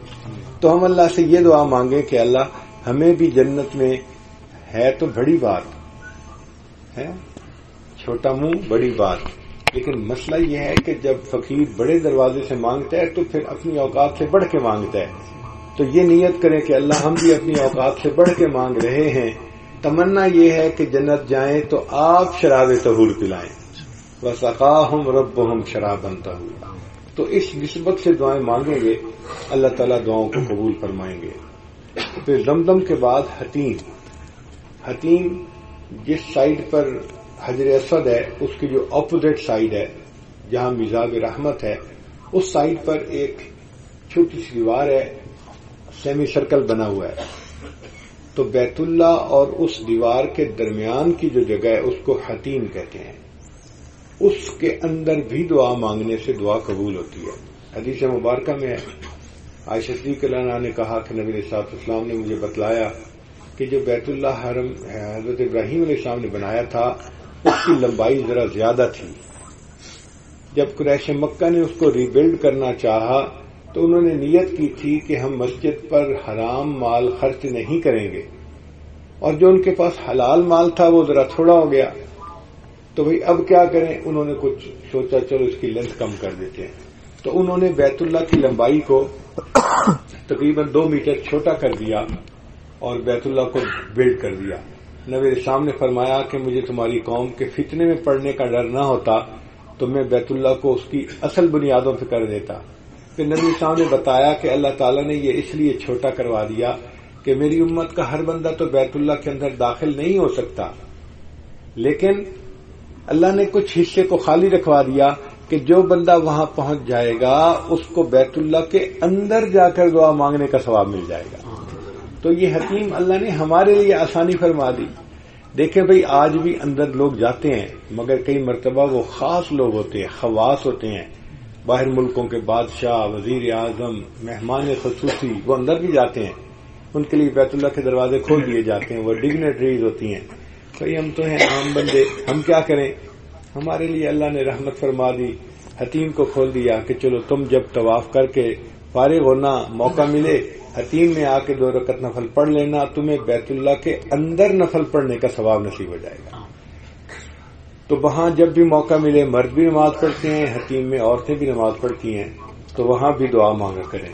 تو ہم اللہ سے یہ دعا مانگیں کہ اللہ ہمیں بھی جنت میں، ہے تو بڑی بات ہے، چھوٹا منہ بڑی بات، لیکن مسئلہ یہ ہے کہ جب فقیر بڑے دروازے سے مانگتا ہے تو پھر اپنی اوقات سے بڑھ کے مانگتا ہے۔ تو یہ نیت کریں کہ اللہ ہم بھی اپنی اوقات سے بڑھ کے مانگ رہے ہیں، تمنا یہ ہے کہ جنت جائیں تو آپ شراب طہور پلائیں، وَسَقَاهُمْ رَبُّهُمْ شَرَابًا طَهُورًا۔ تو اس نسبت سے دعائیں مانگیں گے، اللہ تعالیٰ دعاؤں کو قبول فرمائیں گے۔ پھر زمزم کے بعد حتیم جس سائڈ پر حجر اسود ہے اس کی جو اپوزٹ سائڈ ہے جہاں میزاب رحمت ہے، اس سائڈ پر ایک چھوٹی سی دیوار ہے، سیمی سرکل بنا ہوا ہے۔ تو بیت اللہ اور اس دیوار کے درمیان کی جو جگہ ہے اس کو حتیم کہتے ہیں۔ اس کے اندر بھی دعا مانگنے سے دعا قبول ہوتی ہے۔ حدیث مبارکہ میں عائشہ صدیقہ رضی اللہ عنہا نے کہا کہ نبی صلی اللہ علیہ وسلم نے مجھے بتلایا کہ جو بیت اللہ حرم حضرت ابراہیم علیہ السلام نے بنایا تھا اس کی لمبائی ذرا زیادہ تھی۔ جب قریش مکہ نے اس کو ری بلڈ کرنا چاہا تو انہوں نے نیت کی تھی کہ ہم مسجد پر حرام مال خرچ نہیں کریں گے، اور جو ان کے پاس حلال مال تھا وہ ذرا تھوڑا ہو گیا، تو بھئی اب کیا کریں؟ انہوں نے کچھ سوچا چلو اس کی لینتھ کم کر دیتے ہیں، تو انہوں نے بیت اللہ کی لمبائی کو تقریباً 2 میٹر چھوٹا کر دیا اور بیت اللہ کو بلڈ کر دیا۔ نبی اسلام نے فرمایا کہ مجھے تمہاری قوم کے فتنے میں پڑنے کا ڈر نہ ہوتا تو میں بیت اللہ کو اس کی اصل بنیادوں پہ کر دیتا. پھر نبی اسلام نے بتایا کہ اللہ تعالیٰ نے یہ اس لیے چھوٹا کروا دیا کہ میری امت کا ہر بندہ تو بیت اللہ کے اندر داخل نہیں ہو سکتا، لیکن اللہ نے کچھ حصے کو خالی رکھوا دیا کہ جو بندہ وہاں پہنچ جائے گا اس کو بیت اللہ کے اندر جا کر دعا مانگنے کا ثواب مل جائے گا. تو یہ حکیم اللہ نے ہمارے لیے آسانی فرما دی. دیکھیں بھئی آج بھی اندر لوگ جاتے ہیں، مگر کئی مرتبہ وہ خاص لوگ ہوتے ہیں، خواص ہوتے ہیں، باہر ملکوں کے بادشاہ، وزیر اعظم، مہمان خصوصی، وہ اندر بھی جاتے ہیں. ان کے لیے بیت اللہ کے دروازے کھول دیے جاتے ہیں. وہ ڈگنیٹریز ہوتی ہیں. بھئی ہم تو ہیں عام بندے، ہم کیا کریں؟ ہمارے لیے اللہ نے رحمت فرما دی، حتیم کو کھول دیا کہ چلو تم جب طواف کر کے فارغ ہونا، موقع ملے حتیم میں آ کے 2 رکعت نفل پڑھ لینا، تمہیں بیت اللہ کے اندر نفل پڑھنے کا ثواب نصیب ہو جائے گا. تو وہاں جب بھی موقع ملے مرد بھی نماز پڑھتے ہیں، حتیم میں عورتیں بھی نماز پڑھتی ہیں، تو وہاں بھی دعا مانگا کریں.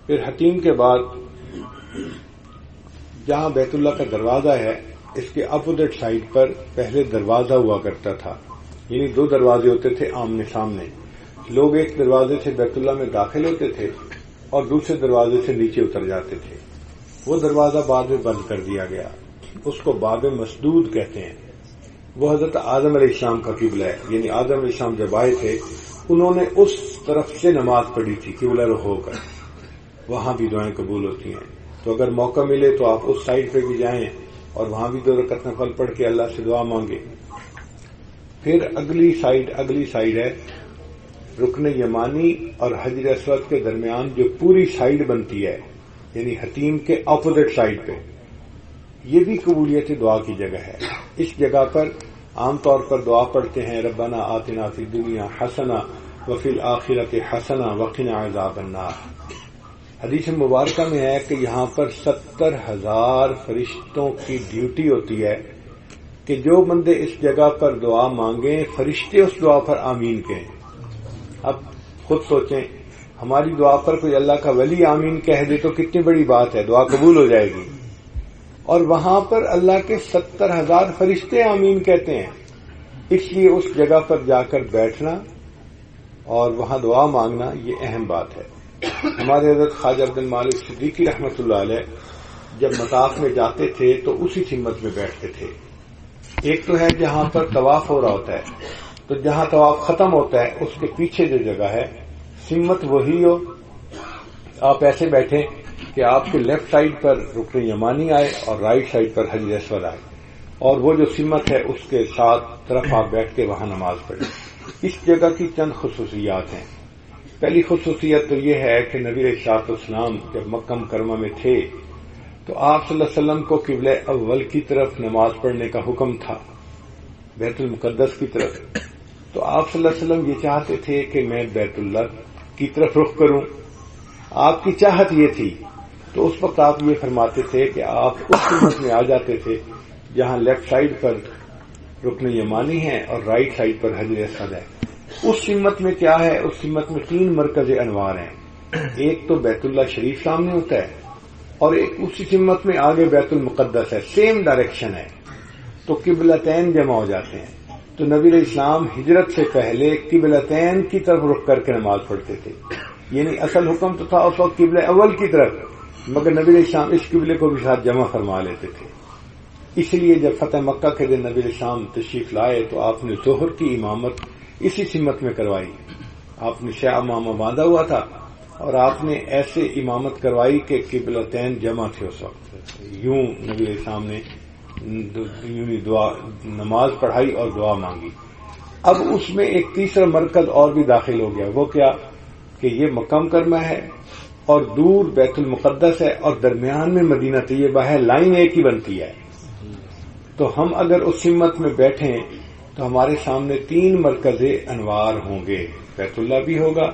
پھر حتیم کے بعد جہاں بیت اللہ کا دروازہ ہے اس کے اپوزٹ سائڈ پر پہلے دروازہ ہوا کرتا تھا، یعنی 2 دروازے ہوتے تھے آمنے سامنے. لوگ ایک دروازے سے بیت اللہ میں داخل ہوتے تھے اور دوسرے دروازے سے نیچے اتر جاتے تھے. وہ دروازہ بعد میں بند کر دیا گیا، اس کو باب مسدود کہتے ہیں. وہ حضرت آدم علیہ السلام کا قبلہ ہے، یعنی آدم علیہ السلام جب آئے تھے انہوں نے اس طرف سے نماز پڑھی تھی قبلہ رخ ہو کر. وہاں بھی دعائیں قبول ہوتی ہیں. تو اگر موقع ملے تو آپ اس سائڈ پہ بھی جائیں اور وہاں بھی 2 رکعت نفل پڑھ کے اللہ سے دعا مانگے. پھر اگلی سائڈ ہے رکن یمانی اور حجر اسود کے درمیان جو پوری سائڈ بنتی ہے، یعنی حتیم کے اپوزٹ سائڈ پہ. یہ بھی قبولیت دعا کی جگہ ہے. اس جگہ پر عام طور پر دعا پڑھتے ہیں ربنا آتنا فی الدنیا حسنہ وفی الآخرۃ حسنہ وقنا عذاب النار. حدیث مبارکہ میں ہے کہ یہاں پر 70,000 فرشتوں کی ڈیوٹی ہوتی ہے کہ جو بندے اس جگہ پر دعا مانگیں فرشتے اس دعا پر آمین کہیں. اب خود سوچیں ہماری دعا پر کوئی اللہ کا ولی آمین کہہ دے تو کتنی بڑی بات ہے، دعا قبول ہو جائے گی. اور وہاں پر اللہ کے 70,000 فرشتے آمین کہتے ہیں. اس لیے اس جگہ پر جا کر بیٹھنا اور وہاں دعا مانگنا یہ اہم بات ہے. ہمارے حضرت خواجہ عبد المالک صدیقی رحمۃ اللہ علیہ جب مطاف میں جاتے تھے تو اسی سمت میں بیٹھتے تھے. ایک تو ہے جہاں پر طواف ہو رہا ہوتا ہے، تو جہاں طواف ختم ہوتا ہے اس کے پیچھے جو جگہ ہے سمت وہی ہو. آپ ایسے بیٹھیں کہ آپ کے لیفٹ سائڈ پر رکن یمانی آئے اور رائٹ سائڈ پر حجر اسود آئے، اور وہ جو سمت ہے اس کے ساتھ طرف آپ بیٹھ کے وہاں نماز پڑھیں. اس جگہ کی چند خصوصیات ہیں. پہلی خصوصیت تو یہ ہے کہ نبی علیہ السلام جب مکہ مکرمہ میں تھے تو آپ صلی اللہ علیہ وسلم کو قبلہ اول کی طرف نماز پڑھنے کا حکم تھا، بیت المقدس کی طرف. تو آپ صلی اللہ علیہ وسلم یہ چاہتے تھے کہ میں بیت اللہ کی طرف رخ کروں، آپ کی چاہت یہ تھی. تو اس وقت آپ یہ فرماتے تھے کہ آپ اس سمت میں آ جاتے تھے جہاں لیفٹ سائڈ پر رکن یمانی ہے اور رائٹ سائڈ پر حجر اسود ہے. اس سمت میں کیا ہے؟ اس سمت میں 3 مرکز انوار ہیں. ایک تو بیت اللہ شریف سامنے ہوتا ہے اور ایک اسی سمت میں آگے بیت المقدس ہے، سیم ڈائریکشن ہے. تو قبلتین جمع ہو جاتے ہیں. تو نبی علیہ السلام ہجرت سے پہلے قبلتین کی طرف رخ کر کے نماز پڑھتے تھے. یعنی اصل حکم تو تھا اس وقت قبلہ اول کی طرف، مگر نبی علیہ السلام اس قبلے کو بھی ساتھ جمع فرما لیتے تھے. اس لیے جب فتح مکہ کے دن نبی علیہ السلام تشریف لائے تو آپ نے ظہر کی امامت اسی سمت میں کروائی. آپ نے شیعہ امامہ باندھا ہوا تھا اور آپ نے ایسے امامت کروائی کہ قبلتین جمع تھے اس وقت. یوں نبی علیہ السلام نے دعا نماز پڑھائی اور دعا مانگی. اب اس میں ایک تیسرا مرکز اور بھی داخل ہو گیا. وہ کیا کہ یہ مکہ مکرمہ ہے اور دور بیت المقدس ہے اور درمیان میں مدینہ طیبہ ہے، لائن ایک ہی بنتی ہے. تو ہم اگر اس سمت میں بیٹھیں تو ہمارے سامنے 3 مرکز انوار ہوں گے. بیت اللہ بھی ہوگا،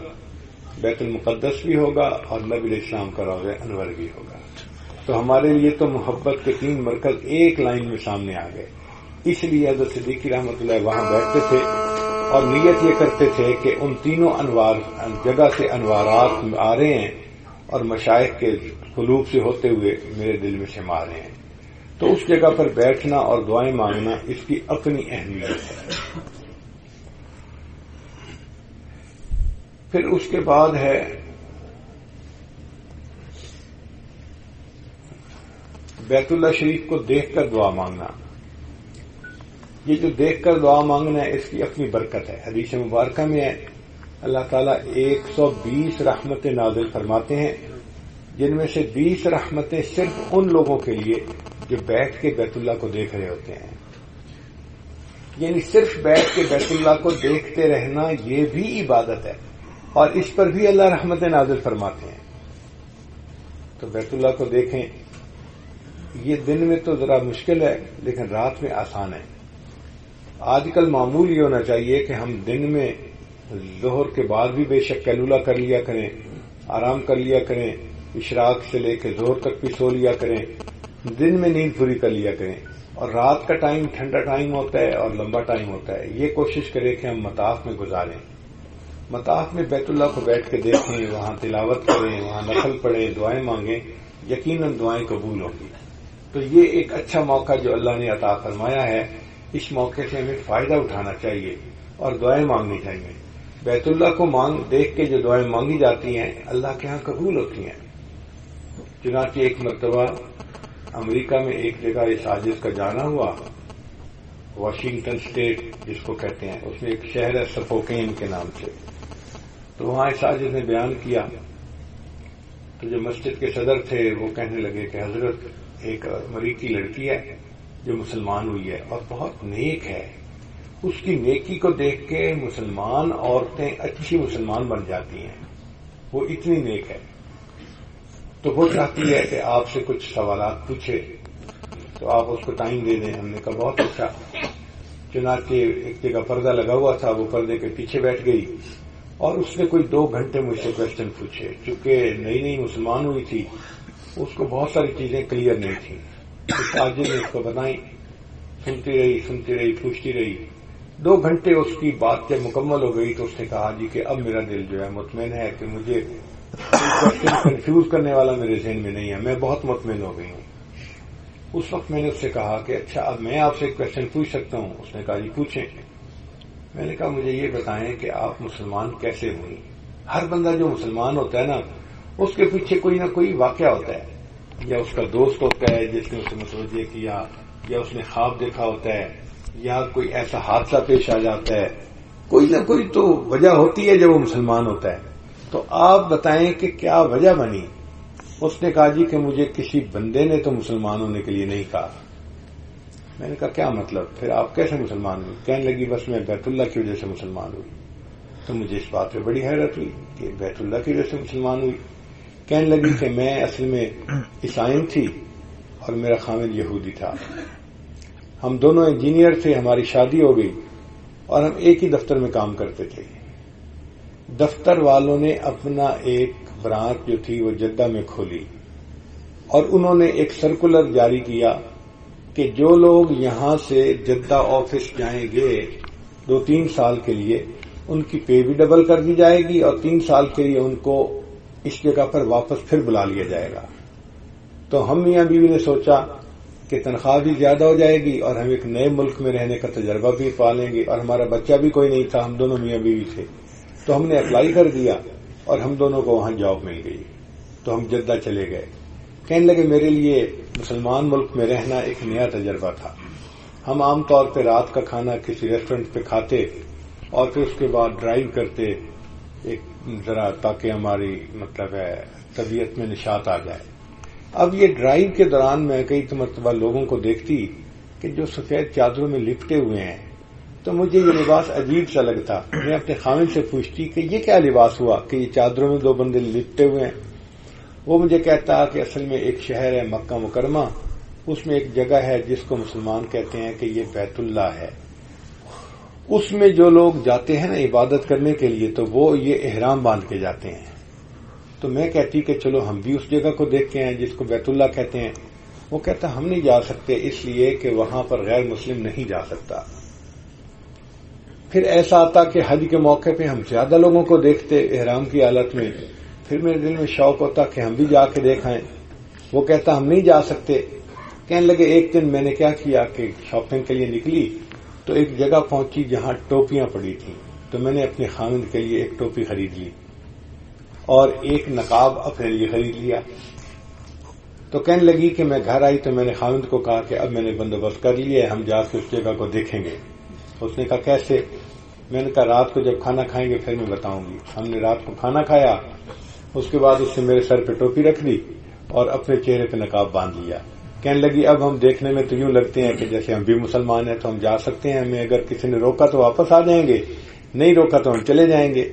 بیت المقدس بھی ہوگا اور نبی علیہ السلام کا روضہ انور بھی ہوگا. تو ہمارے لیے تو محبت کے 3 مرکز ایک لائن میں سامنے آ گئے. اس لیے حضرت صدیقی رحمۃ اللہ وہاں بیٹھتے تھے اور نیت یہ کرتے تھے کہ ان تینوں انوار جگہ سے انوارات آ رہے ہیں اور مشائخ کے قلوب سے ہوتے ہوئے میرے دل میں سما رہے ہیں. تو اس جگہ پر بیٹھنا اور دعائیں مانگنا اس کی اپنی اہمیت ہے. پھر اس کے بعد ہے بیت اللہ شریف کو دیکھ کر دعا مانگنا. یہ جو دیکھ کر دعا مانگنا ہے اس کی اپنی برکت ہے. حدیث مبارکہ میں ہے اللہ تعالیٰ 120 رحمتیں نازل فرماتے ہیں، جن میں سے 20 رحمتیں صرف ان لوگوں کے لیے جو بیٹھ کے بیت اللہ کو دیکھ رہے ہوتے ہیں. یعنی صرف بیٹھ کے بیت اللہ کو دیکھتے رہنا یہ بھی عبادت ہے، اور اس پر بھی اللہ رحمتیں نازل فرماتے ہیں. تو بیت اللہ کو دیکھیں. یہ دن میں تو ذرا مشکل ہے لیکن رات میں آسان ہے. آج کل معمول یہ ہونا چاہیے کہ ہم دن میں ظہر کے بعد بھی بے شک قیلولہ کر لیا کریں، آرام کر لیا کریں، اشراق سے لے کے ظہر تک بھی سو لیا کریں، دن میں نیند پوری کر لیا کریں، اور رات کا ٹائم ٹھنڈا ٹائم ہوتا ہے اور لمبا ٹائم ہوتا ہے. یہ کوشش کریں کہ ہم مطاف میں گزاریں. مطاف میں بیت اللہ کو بیٹھ کے دیکھیں، وہاں تلاوت کریں، وہاں نفل پڑھیں، دعائیں مانگیں، یقیناً دعائیں قبول ہوں گی. تو یہ ایک اچھا موقع جو اللہ نے عطا فرمایا ہے، اس موقع سے ہمیں فائدہ اٹھانا چاہیے اور دعائیں مانگنی چاہیے. بیت اللہ کو دیکھ کے جو دعائیں مانگی جاتی ہیں اللہ کے ہاں قبول ہوتی ہیں. چنانچہ ایک مرتبہ امریکہ میں ایک جگہ اس عاجز کا جانا ہوا، واشنگٹن اسٹیٹ جس کو کہتے ہیں، اس میں ایک شہر ہے سپوکین کے نام سے. تو وہاں اس عاجز نے بیان کیا تو جو مسجد کے صدر تھے وہ کہنے لگے کہ حضرت ایک امریکی لڑکی ہے جو مسلمان ہوئی ہے اور بہت نیک ہے، اس کی نیکی کو دیکھ کے مسلمان عورتیں اچھی مسلمان بن جاتی ہیں، وہ اتنی نیک ہے. تو وہ چاہتی ہے کہ آپ سے کچھ سوالات پوچھے، تو آپ اس کو ٹائم دے دیں. ہم نے کہا بہت اچھا. چنانچہ ایک جگہ پردہ لگا ہوا تھا، وہ پردے کے پیچھے بیٹھ گئی اور اس نے کوئی 2 گھنٹے مجھ سے کوشچن پوچھے. چونکہ نئی نئی مسلمان ہوئی تھی اس کو بہت ساری چیزیں کلیئر نہیں تھیں. اس عاجز نے اس کو بتائیں، سنتی رہی پوچھتی رہی. 2 گھنٹے اس کی بات جب مکمل ہو گئی تو اس نے کہا جی کہ اب میرا دل جو ہے مطمئن ہے کہ مجھے کوشچن کنفیوز کرنے والا میرے ذہن میں نہیں ہے، میں بہت مطمئن ہو گئی ہوں. اس وقت میں نے اس سے کہا کہ اچھا اب میں آپ سے ایک کوشچن پوچھ سکتا ہوں؟ اس نے کہا جی پوچھیں. میں نے کہا مجھے یہ بتائیں کہ آپ مسلمان کیسے ہوئی؟ ہر بندہ جو مسلمان ہوتا ہے نا اس کے پیچھے کوئی نہ کوئی واقعہ ہوتا ہے، یا اس کا دوست ہوتا ہے جس نے اسے متوجہ کیا، یا اس نے خواب دیکھا ہوتا ہے، یا کوئی ایسا حادثہ پیش آ جاتا ہے، کوئی نہ کوئی تو وجہ ہوتی ہے جب وہ مسلمان ہوتا ہے. تو آپ بتائیں کہ کیا وجہ بنی؟ اس نے کہا جی کہ مجھے کسی بندے نے تو مسلمان ہونے کے لیے نہیں کہا. میں نے کہا کیا مطلب؟ پھر آپ کیسے مسلمان ہوئی؟ کہنے لگی بس میں بیت اللہ کی وجہ سے مسلمان ہوئی. تو مجھے اس بات پہ بڑی حیرت ہوئی کہ بیت اللہ کی وجہ سے مسلمان ہوئی. کہنے لگی کہ میں اصل میں عیسائی تھی اور میرا خامد یہودی تھا. ہم دونوں انجینئر تھے، ہماری شادی ہو گئی اور ہم ایک ہی دفتر میں کام کرتے تھے. دفتر والوں نے اپنا ایک برانچ جو تھی وہ جدہ میں کھولی اور انہوں نے ایک سرکولر جاری کیا کہ جو لوگ یہاں سے جدہ آفس جائیں گے 2-3 سال کے لیے ان کی پے بھی ڈبل کر دی جائے گی اور 3 سال کے لیے ان کو اس جگہ پر واپس پھر بلا لیا جائے گا. تو ہم میاں بیوی نے سوچا کہ تنخواہ بھی زیادہ ہو جائے گی اور ہم ایک نئے ملک میں رہنے کا تجربہ بھی پا لیں گے، اور ہمارا بچہ بھی کوئی نہیں تھا، ہم دونوں میاں بیوی تھے. تو ہم نے اپلائی کر دیا اور ہم دونوں کو وہاں جاب مل گئی. تو ہم جدہ چلے گئے. کہنے لگے میرے لیے مسلمان ملک میں رہنا ایک نیا تجربہ تھا. ہم عام طور پہ رات کا کھانا کسی ریسٹورینٹ پہ کھاتے اور پھر اس کے بعد ڈرائیو کرتے ایک ذرا تاکہ ہماری مطلب ہے طبیعت میں نشاط آ جائے. اب یہ ڈرائیو کے دوران میں کئی مرتبہ لوگوں کو دیکھتی کہ جو سفید چادروں میں لپٹے ہوئے ہیں، تو مجھے یہ لباس عجیب سا لگتا. میں اپنے خامد سے پوچھتی کہ یہ کیا لباس ہوا کہ یہ چادروں میں 2 بندے لپٹے ہوئے ہیں؟ وہ مجھے کہتا کہ اصل میں ایک شہر ہے مکہ مکرمہ، اس میں ایک جگہ ہے جس کو مسلمان کہتے ہیں کہ یہ بیت اللہ ہے. اس میں جو لوگ جاتے ہیں نا عبادت کرنے کے لیے تو وہ یہ احرام باندھ کے جاتے ہیں. تو میں کہتی کہ چلو ہم بھی اس جگہ کو دیکھتے ہیں جس کو بیت اللہ کہتے ہیں. وہ کہتا ہم نہیں جا سکتے اس لیے کہ وہاں پر غیر مسلم نہیں جا سکتا. پھر ایسا آتا کہ حج کے موقع پہ ہم زیادہ لوگوں کو دیکھتے احرام کی حالت میں. پھر میرے دل میں شوق ہوتا کہ ہم بھی جا کے دیکھائیں. وہ کہتا ہم نہیں جا سکتے. کہنے لگے ایک دن میں نے کیا کیا کہ شاپنگ کے لیے نکلی تو ایک جگہ پہنچی جہاں ٹوپیاں پڑی تھیں. تو میں نے اپنے خاوند کے لیے ایک ٹوپی خرید لی اور ایک نقاب اپنے لیے خرید لیا. تو کہنے لگی کہ میں گھر آئی تو میں نے خاوند کو کہا کہ اب میں نے بندوبست کر لیا ہے, ہم جا کے اس جگہ کو دیکھیں گے. اس نے کہا کیسے؟ میں نے کہا رات کو جب کھانا کھائیں گے پھر میں بتاؤں گی. ہم نے رات کو کھانا کھایا, اس کے بعد اس نے میرے سر پہ ٹوپی رکھ دی اور اپنے چہرے پہ نقاب باندھ لیا. کہنے لگی اب ہم دیکھنے میں تو یوں لگتے ہیں کہ جیسے ہم بھی مسلمان ہیں, تو ہم جا سکتے ہیں, ہمیں اگر کسی نے روکا تو واپس آ جائیں گے, نہیں روکا تو ہم چلے جائیں گے.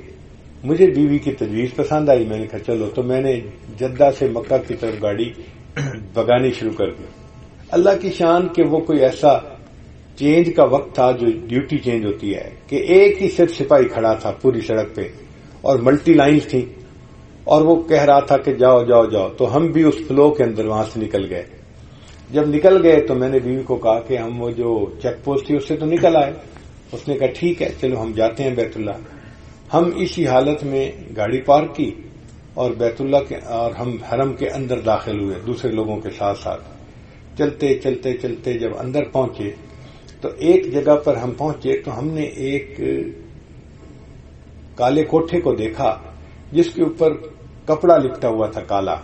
مجھے بیوی کی تجویز پسند آئی. میں نے کہا چلو. تو میں نے جدہ سے مکہ کی طرف گاڑی بگانی شروع کر دی. اللہ کی شان کہ وہ کوئی ایسا چینج کا وقت تھا جو ڈیوٹی چینج ہوتی ہے کہ ایک ہی صرف سپاہی کھڑا تھا پوری سڑک پہ اور ملٹی لائنز تھیں اور وہ کہہ رہا تھا کہ جاؤ جاؤ جاؤ. تو ہم بھی اس فلو کے اندر وہاں سے نکل گئے. جب نکل گئے تو میں نے بیوی کو کہا کہ ہم وہ جو چیک پوسٹ تھی اس سے تو نکل آئے. اس نے کہا ٹھیک ہے چلو ہم جاتے ہیں بیت اللہ. ہم اسی حالت میں گاڑی پارک کی اور بیت اللہ کے اور ہم حرم کے اندر داخل ہوئے دوسرے لوگوں کے ساتھ ساتھ. چلتے چلتے چلتے جب اندر پہنچے تو ایک جگہ پر ہم پہنچے تو ہم نے ایک کالے کوٹھے کو دیکھا جس کے اوپر کپڑا لپٹا ہوا تھا کالا.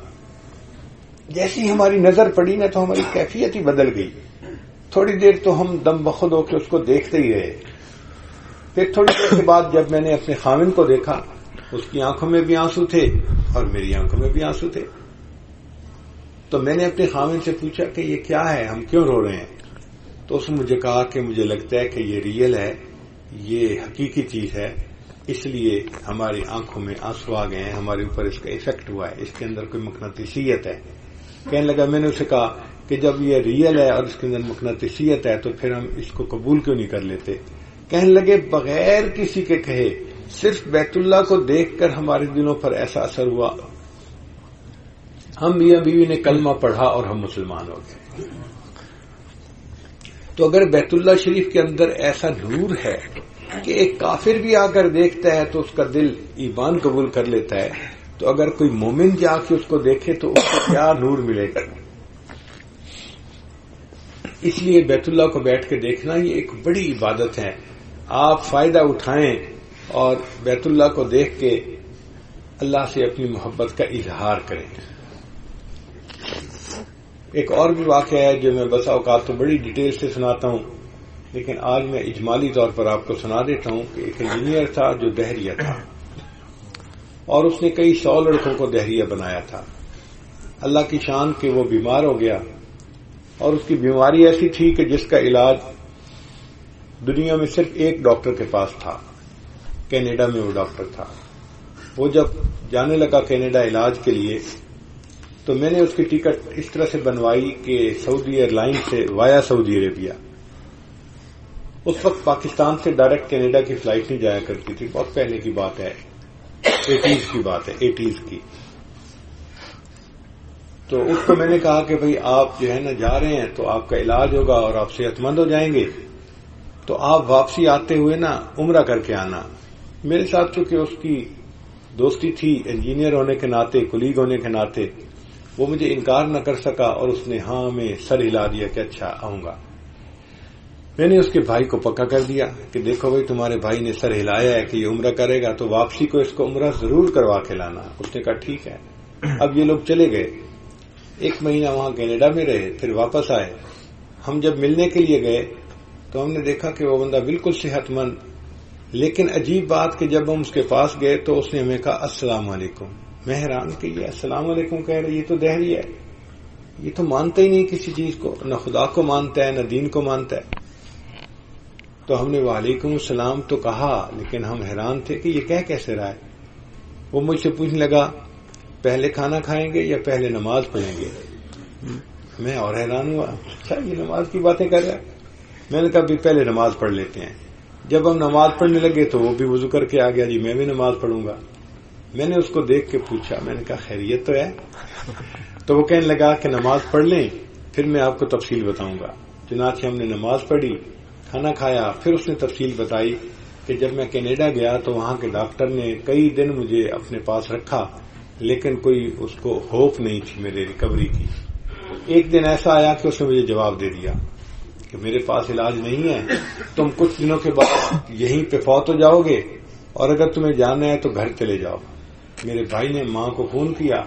جیسی ہماری نظر پڑی نا تو ہماری کیفیت ہی بدل گئی. تھوڑی دیر تو ہم دم بخود ہو کے اس کو دیکھتے ہی رہے. پھر تھوڑی دیر کے بعد جب میں نے اپنے خاوند کو دیکھا, اس کی آنکھوں میں بھی آنسو تھے اور میری آنکھوں میں بھی آنسو تھے. تو میں نے اپنے خاوند سے پوچھا کہ یہ کیا ہے, ہم کیوں رو رہے ہیں؟ تو اس نے مجھے کہا کہ مجھے لگتا ہے کہ یہ ریئل ہے, یہ حقیقی چیز ہے, اس لیے ہماری آنکھوں میں آنسو آ گئے ہیں, ہمارے اوپر اس کا ایفیکٹ ہوا ہے, اس کے اندر کوئی مقناطیسیت ہے. کہنے لگا میں نے اسے کہا کہ جب یہ ریئل ہے اور اس کے اندر مقناطیسیت ہے تو پھر ہم اس کو قبول کیوں نہیں کر لیتے؟ کہنے لگے بغیر کسی کے کہے صرف بیت اللہ کو دیکھ کر ہمارے دلوں پر ایسا اثر ہوا, ہم میاں بیوی نے کلمہ پڑھا اور ہم مسلمان ہو گئے. تو اگر بیت اللہ شریف کے اندر ایسا نور ہے کہ ایک کافر بھی آ کر دیکھتا ہے تو اس کا دل ایمان قبول کر لیتا ہے, تو اگر کوئی مومن جا کے اس کو دیکھے تو اس کو کیا نور ملے گا. اس لیے بیت اللہ کو بیٹھ کے دیکھنا یہ ایک بڑی عبادت ہے. آپ فائدہ اٹھائیں اور بیت اللہ کو دیکھ کے اللہ سے اپنی محبت کا اظہار کریں. ایک اور بھی واقعہ ہے جو میں بسا اوقات تو بڑی ڈیٹیل سے سناتا ہوں, لیکن آج میں اجمالی طور پر آپ کو سنا دیتا ہوں کہ ایک انجینئر تھا جو دہریہ تھا اور اس نے کئی 100 لڑکوں کو دہریہ بنایا تھا. اللہ کی شان کہ وہ بیمار ہو گیا اور اس کی بیماری ایسی تھی کہ جس کا علاج دنیا میں صرف ایک ڈاکٹر کے پاس تھا. کینیڈا میں وہ ڈاکٹر تھا. وہ جب جانے لگا کینیڈا علاج کے لیے تو میں نے اس کی ٹکٹ اس طرح سے بنوائی کہ سعودی ایئر لائن سے وایا سعودی عربیہ. اس وقت پاکستان سے ڈائریکٹ کینیڈا کی فلائٹ نہیں جایا کرتی تھی, بہت پہلے کی بات ہے, 80s کی بات ہے, 80s کی. تو اس کو میں نے کہا کہ بھئی آپ جو ہے نا جا رہے ہیں تو آپ کا علاج ہوگا اور آپ صحت مند ہو جائیں گے, تو آپ واپسی آتے ہوئے نا عمرہ کر کے آنا. میرے ساتھ چونکہ اس کی دوستی تھی انجینئر ہونے کے ناطے, کولیگ ہونے کے ناطے, وہ مجھے انکار نہ کر سکا اور اس نے ہاں میں سر ہلا دیا کہ اچھا آؤں گا. میں نے اس کے بھائی کو پکا کر دیا کہ دیکھو بھائی تمہارے بھائی نے سر ہلایا ہے کہ یہ عمرہ کرے گا تو واپسی کو اس کو عمرہ ضرور کروا کے لانا. اس نے کہا ٹھیک ہے. اب یہ لوگ چلے گئے, 1 مہینہ وہاں کینیڈا میں رہے, پھر واپس آئے. ہم جب ملنے کے لیے گئے تو ہم نے دیکھا کہ وہ بندہ بالکل صحت مند, لیکن عجیب بات کہ جب ہم اس کے پاس گئے تو اس نے ہمیں کہا السلام علیکم. میں حیران کہ یہ السلام علیکم کہہ رہے, یہ تو دہری ہے, یہ تو مانتا ہی نہیں کسی چیز کو, نہ خدا کو مانتا ہے نہ دین کو مانتا ہے. تو ہم نے وعلیکم السلام تو کہا, لیکن ہم حیران تھے کہ یہ کہہ کیسے رہا ہے. وہ مجھ سے پوچھنے لگا پہلے کھانا کھائیں گے یا پہلے نماز پڑھیں گے. میں اور حیران ہوا, اچھا یہ نماز کی باتیں کر رہا ہے. میں نے کہا بھی پہلے نماز پڑھ لیتے ہیں. جب ہم نماز پڑھنے لگے تو وہ بھی وضو کر کے آ گیا, جی میں بھی نماز پڑھوں گا. میں نے اس کو دیکھ کے پوچھا, میں نے کہا خیریت تو ہے؟ تو وہ کہنے لگا کہ نماز پڑھ لیں پھر میں آپ کو تفصیل بتاؤں گا. چنانچہ ہم نے نماز پڑھی, کھانا کھایا, پھر اس نے تفصیل بتائی کہ جب میں کینیڈا گیا تو وہاں کے ڈاکٹر نے کئی دن مجھے اپنے پاس رکھا, لیکن کوئی اس کو ہوپ نہیں تھی میرے ریکوری کی. ایک دن ایسا آیا کہ اس نے مجھے جواب دے دیا کہ میرے پاس علاج نہیں ہے, تم کچھ دنوں کے بعد یہیں پہ فوت ہو جاؤ گے, اور اگر تمہیں جانا ہے تو گھر چلے جاؤ. میرے بھائی نے ماں کو فون کیا.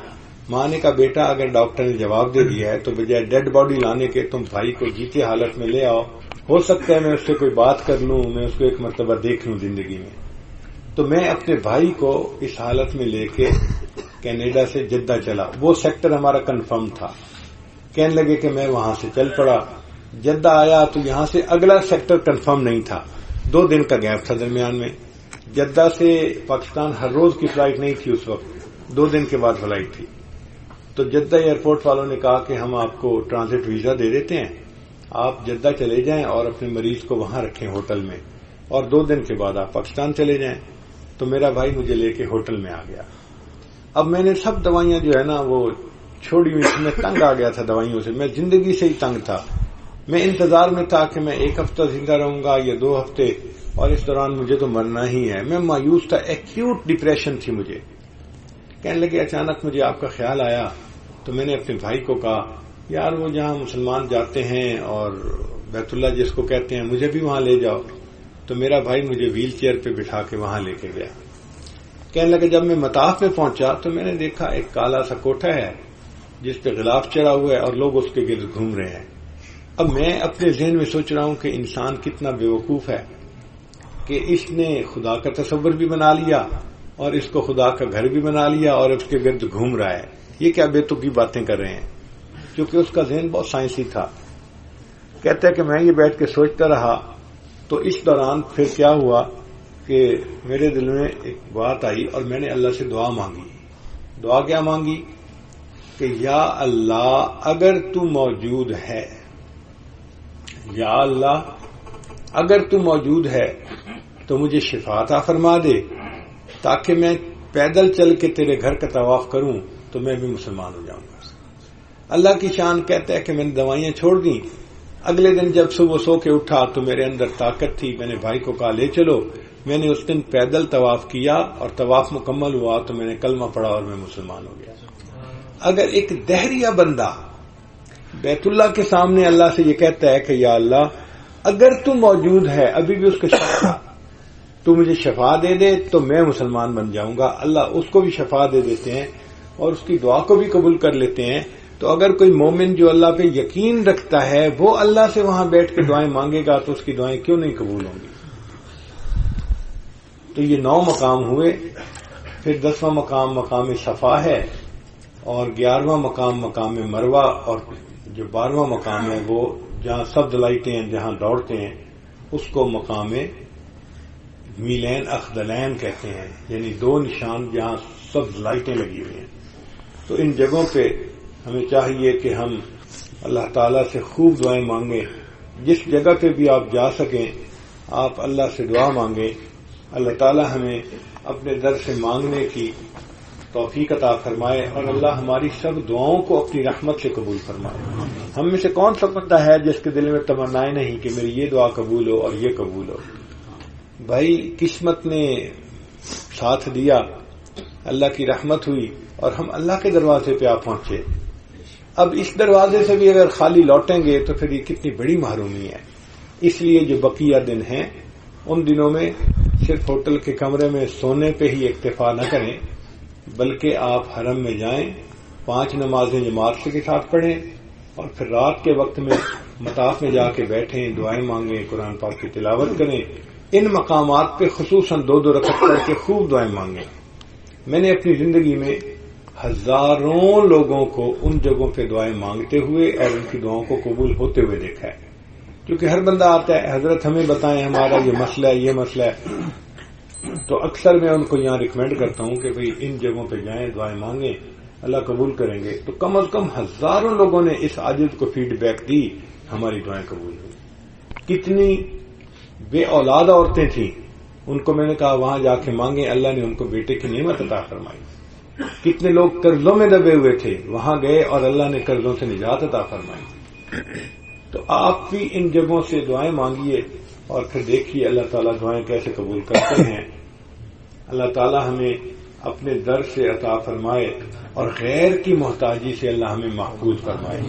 ماں نے کہا بیٹا اگر ڈاکٹر نے جواب دے دیا ہے تو بجائے ڈیڈ باڈی لانے کے تم بھائی کو جیتے حالت میں لے آؤ, ہو سکتا ہے میں اس سے کوئی بات کر لوں, میں اس کو ایک مرتبہ دیکھ لوں زندگی میں. تو میں اپنے بھائی کو اس حالت میں لے کے کینیڈا سے جدہ چلا. وہ سیکٹر ہمارا کنفرم تھا. کہنے لگے کہ میں وہاں سے چل پڑا. جدہ آیا تو یہاں سے اگلا سیکٹر کنفرم نہیں تھا, 2 دن کا گیپ تھا درمیان میں. جدہ سے پاکستان ہر روز کی فلائٹ نہیں تھی اس وقت, 2 دن کے بعد فلائٹ تھی. تو جدہ ایئرپورٹ والوں نے کہا کہ ہم آپ کو ٹرانزٹ ویزا دے دیتے ہیں, آپ جدہ چلے جائیں اور اپنے مریض کو وہاں رکھیں ہوٹل میں, اور 2 دن کے بعد آپ پاکستان چلے جائیں. تو میرا بھائی مجھے لے کے ہوٹل میں آ گیا. اب میں نے سب دوائیاں جو ہے نا وہ چھوڑی ہوئی تھی, میں تنگ آ گیا تھا دوائیوں سے, میں زندگی سے ہی تنگ تھا. میں انتظار میں تھا کہ میں 1 ہفتہ زندہ رہوں گا یا 2 ہفتے, اور اس دوران مجھے تو مرنا ہی ہے. میں مایوس تھا, ایکیوٹ ڈپریشن تھی مجھے. کہنے لگے اچانک مجھے آپ کا خیال آیا, تو میں نے اپنے بھائی کو کہا یار وہ جہاں مسلمان جاتے ہیں اور بیت اللہ جس کو کہتے ہیں مجھے بھی وہاں لے جاؤ. تو میرا بھائی مجھے ویل چیئر پہ بٹھا کے وہاں لے کے گیا. کہنے لگے جب میں مطاف میں پہنچا تو میں نے دیکھا ایک کالا سا کوٹھا ہے جس پہ غلاف چڑھا ہوا ہے اور لوگ اس کے گرد گھوم رہے ہیں. اب میں اپنے ذہن میں سوچ رہا ہوں کہ انسان کتنا بیوقوف ہے کہ اس نے خدا کا تصور بھی بنا لیا اور اس کو خدا کا گھر بھی بنا لیا اور اس کے گرد گھوم رہا ہے. یہ کیا بے تکی باتیں کر رہے ہیں, کیونکہ اس کا ذہن بہت سائنسی تھا. کہتا ہے کہ میں یہ بیٹھ کے سوچتا رہا. تو اس دوران پھر کیا ہوا کہ میرے دل میں ایک بات آئی اور میں نے اللہ سے دعا مانگی. دعا کیا مانگی کہ یا اللہ اگر تو موجود ہے, یا اللہ اگر تو موجود ہے تو مجھے شفا عطا فرما دے تاکہ میں پیدل چل کے تیرے گھر کا طواف کروں تو میں بھی مسلمان ہو جاؤں گا. اللہ کی شان کہتا ہے کہ میں نے دوائیاں چھوڑ دیں. اگلے دن جب صبح سو کے اٹھا تو میرے اندر طاقت تھی. میں نے بھائی کو کہا لے چلو. میں نے اس دن پیدل طواف کیا اور طواف مکمل ہوا تو میں نے کلمہ پڑھا اور میں مسلمان ہو گیا. اگر ایک دہریہ بندہ بیت اللہ کے سامنے اللہ سے یہ کہتا ہے کہ یا اللہ اگر تو موجود ہے, ابھی بھی اس کا شک تھا, تو مجھے شفا دے دے تو میں مسلمان بن جاؤں گا. اللہ اس کو بھی شفا دے دیتے ہیں اور اس کی دعا کو بھی قبول کر لیتے ہیں. تو اگر کوئی مومن جو اللہ پہ یقین رکھتا ہے وہ اللہ سے وہاں بیٹھ کے دعائیں مانگے گا تو اس کی دعائیں کیوں نہیں قبول ہوں گی. تو یہ 9 مقام ہوئے. پھر 10واں مقام مقام صفا ہے اور 11واں مقام مقام مروہ, اور جو 12واں مقام ہے وہ جہاں سبز لائٹیں ہیں جہاں دوڑتے ہیں اس کو مقام میلین اخدلین کہتے ہیں, یعنی 2 نشان جہاں سبز لائٹیں لگی ہوئی ہیں. تو ان جگہوں پہ ہمیں چاہیے کہ ہم اللہ تعالیٰ سے خوب دعائیں مانگیں. جس جگہ پہ بھی آپ جا سکیں آپ اللہ سے دعا مانگیں. اللہ تعالیٰ ہمیں اپنے در سے مانگنے کی توفیق عطا فرمائے اور اللہ ہماری سب دعاؤں کو اپنی رحمت سے قبول فرمائے. ہم میں سے کون سا بندہ ہے جس کے دل میں تمنائیں نہیں کہ میری یہ دعا قبول ہو اور یہ قبول ہو. بھائی قسمت نے ساتھ دیا, اللہ کی رحمت ہوئی اور ہم اللہ کے دروازے پہ آ پہنچے. اب اس دروازے سے بھی اگر خالی لوٹیں گے تو پھر یہ کتنی بڑی محرومی ہے. اس لیے جو بقیہ دن ہیں ان دنوں میں صرف ہوٹل کے کمرے میں سونے پہ ہی اکتفا نہ کریں بلکہ آپ حرم میں جائیں, 5 نمازیں جماعت کے ساتھ پڑھیں اور پھر رات کے وقت میں مطاف میں جا کے بیٹھیں, دعائیں مانگیں, قرآن پاک کی تلاوت کریں. ان مقامات پہ خصوصاً 2 رکعت پڑھ کے خوب دعائیں مانگیں. میں نے اپنی زندگی میں ہزاروں لوگوں کو ان جگہوں پہ دعائیں مانگتے ہوئے اور ان کی دعاؤں کو قبول ہوتے ہوئے دیکھا ہے. کیونکہ ہر بندہ آتا ہے حضرت ہمیں بتائیں ہمارا یہ مسئلہ ہے یہ مسئلہ ہے, تو اکثر میں ان کو یہاں ریکمینڈ کرتا ہوں کہ بھئی ان جگہوں پہ جائیں, دعائیں مانگیں, اللہ قبول کریں گے. تو کم از کم ہزاروں لوگوں نے اس عاجز کو فیڈ بیک دی, ہماری دعائیں قبول ہوئی. کتنی بے اولاد عورتیں تھیں, ان کو میں نے کہا وہاں جا کے مانگیں, اللہ نے ان کو بیٹے کی نعمت عطا فرمائی. کتنے لوگ قرضوں میں دبے ہوئے تھے, وہاں گئے اور اللہ نے قرضوں سے نجات عطا فرمائی. تو آپ بھی ان جگہوں سے دعائیں مانگیے اور پھر دیکھیے اللہ تعالیٰ دعائیں کیسے قبول کرتے ہیں. اللہ تعالیٰ ہمیں اپنے در سے عطا فرمائے اور غیر کی محتاجی سے اللہ ہمیں محفوظ فرمائے.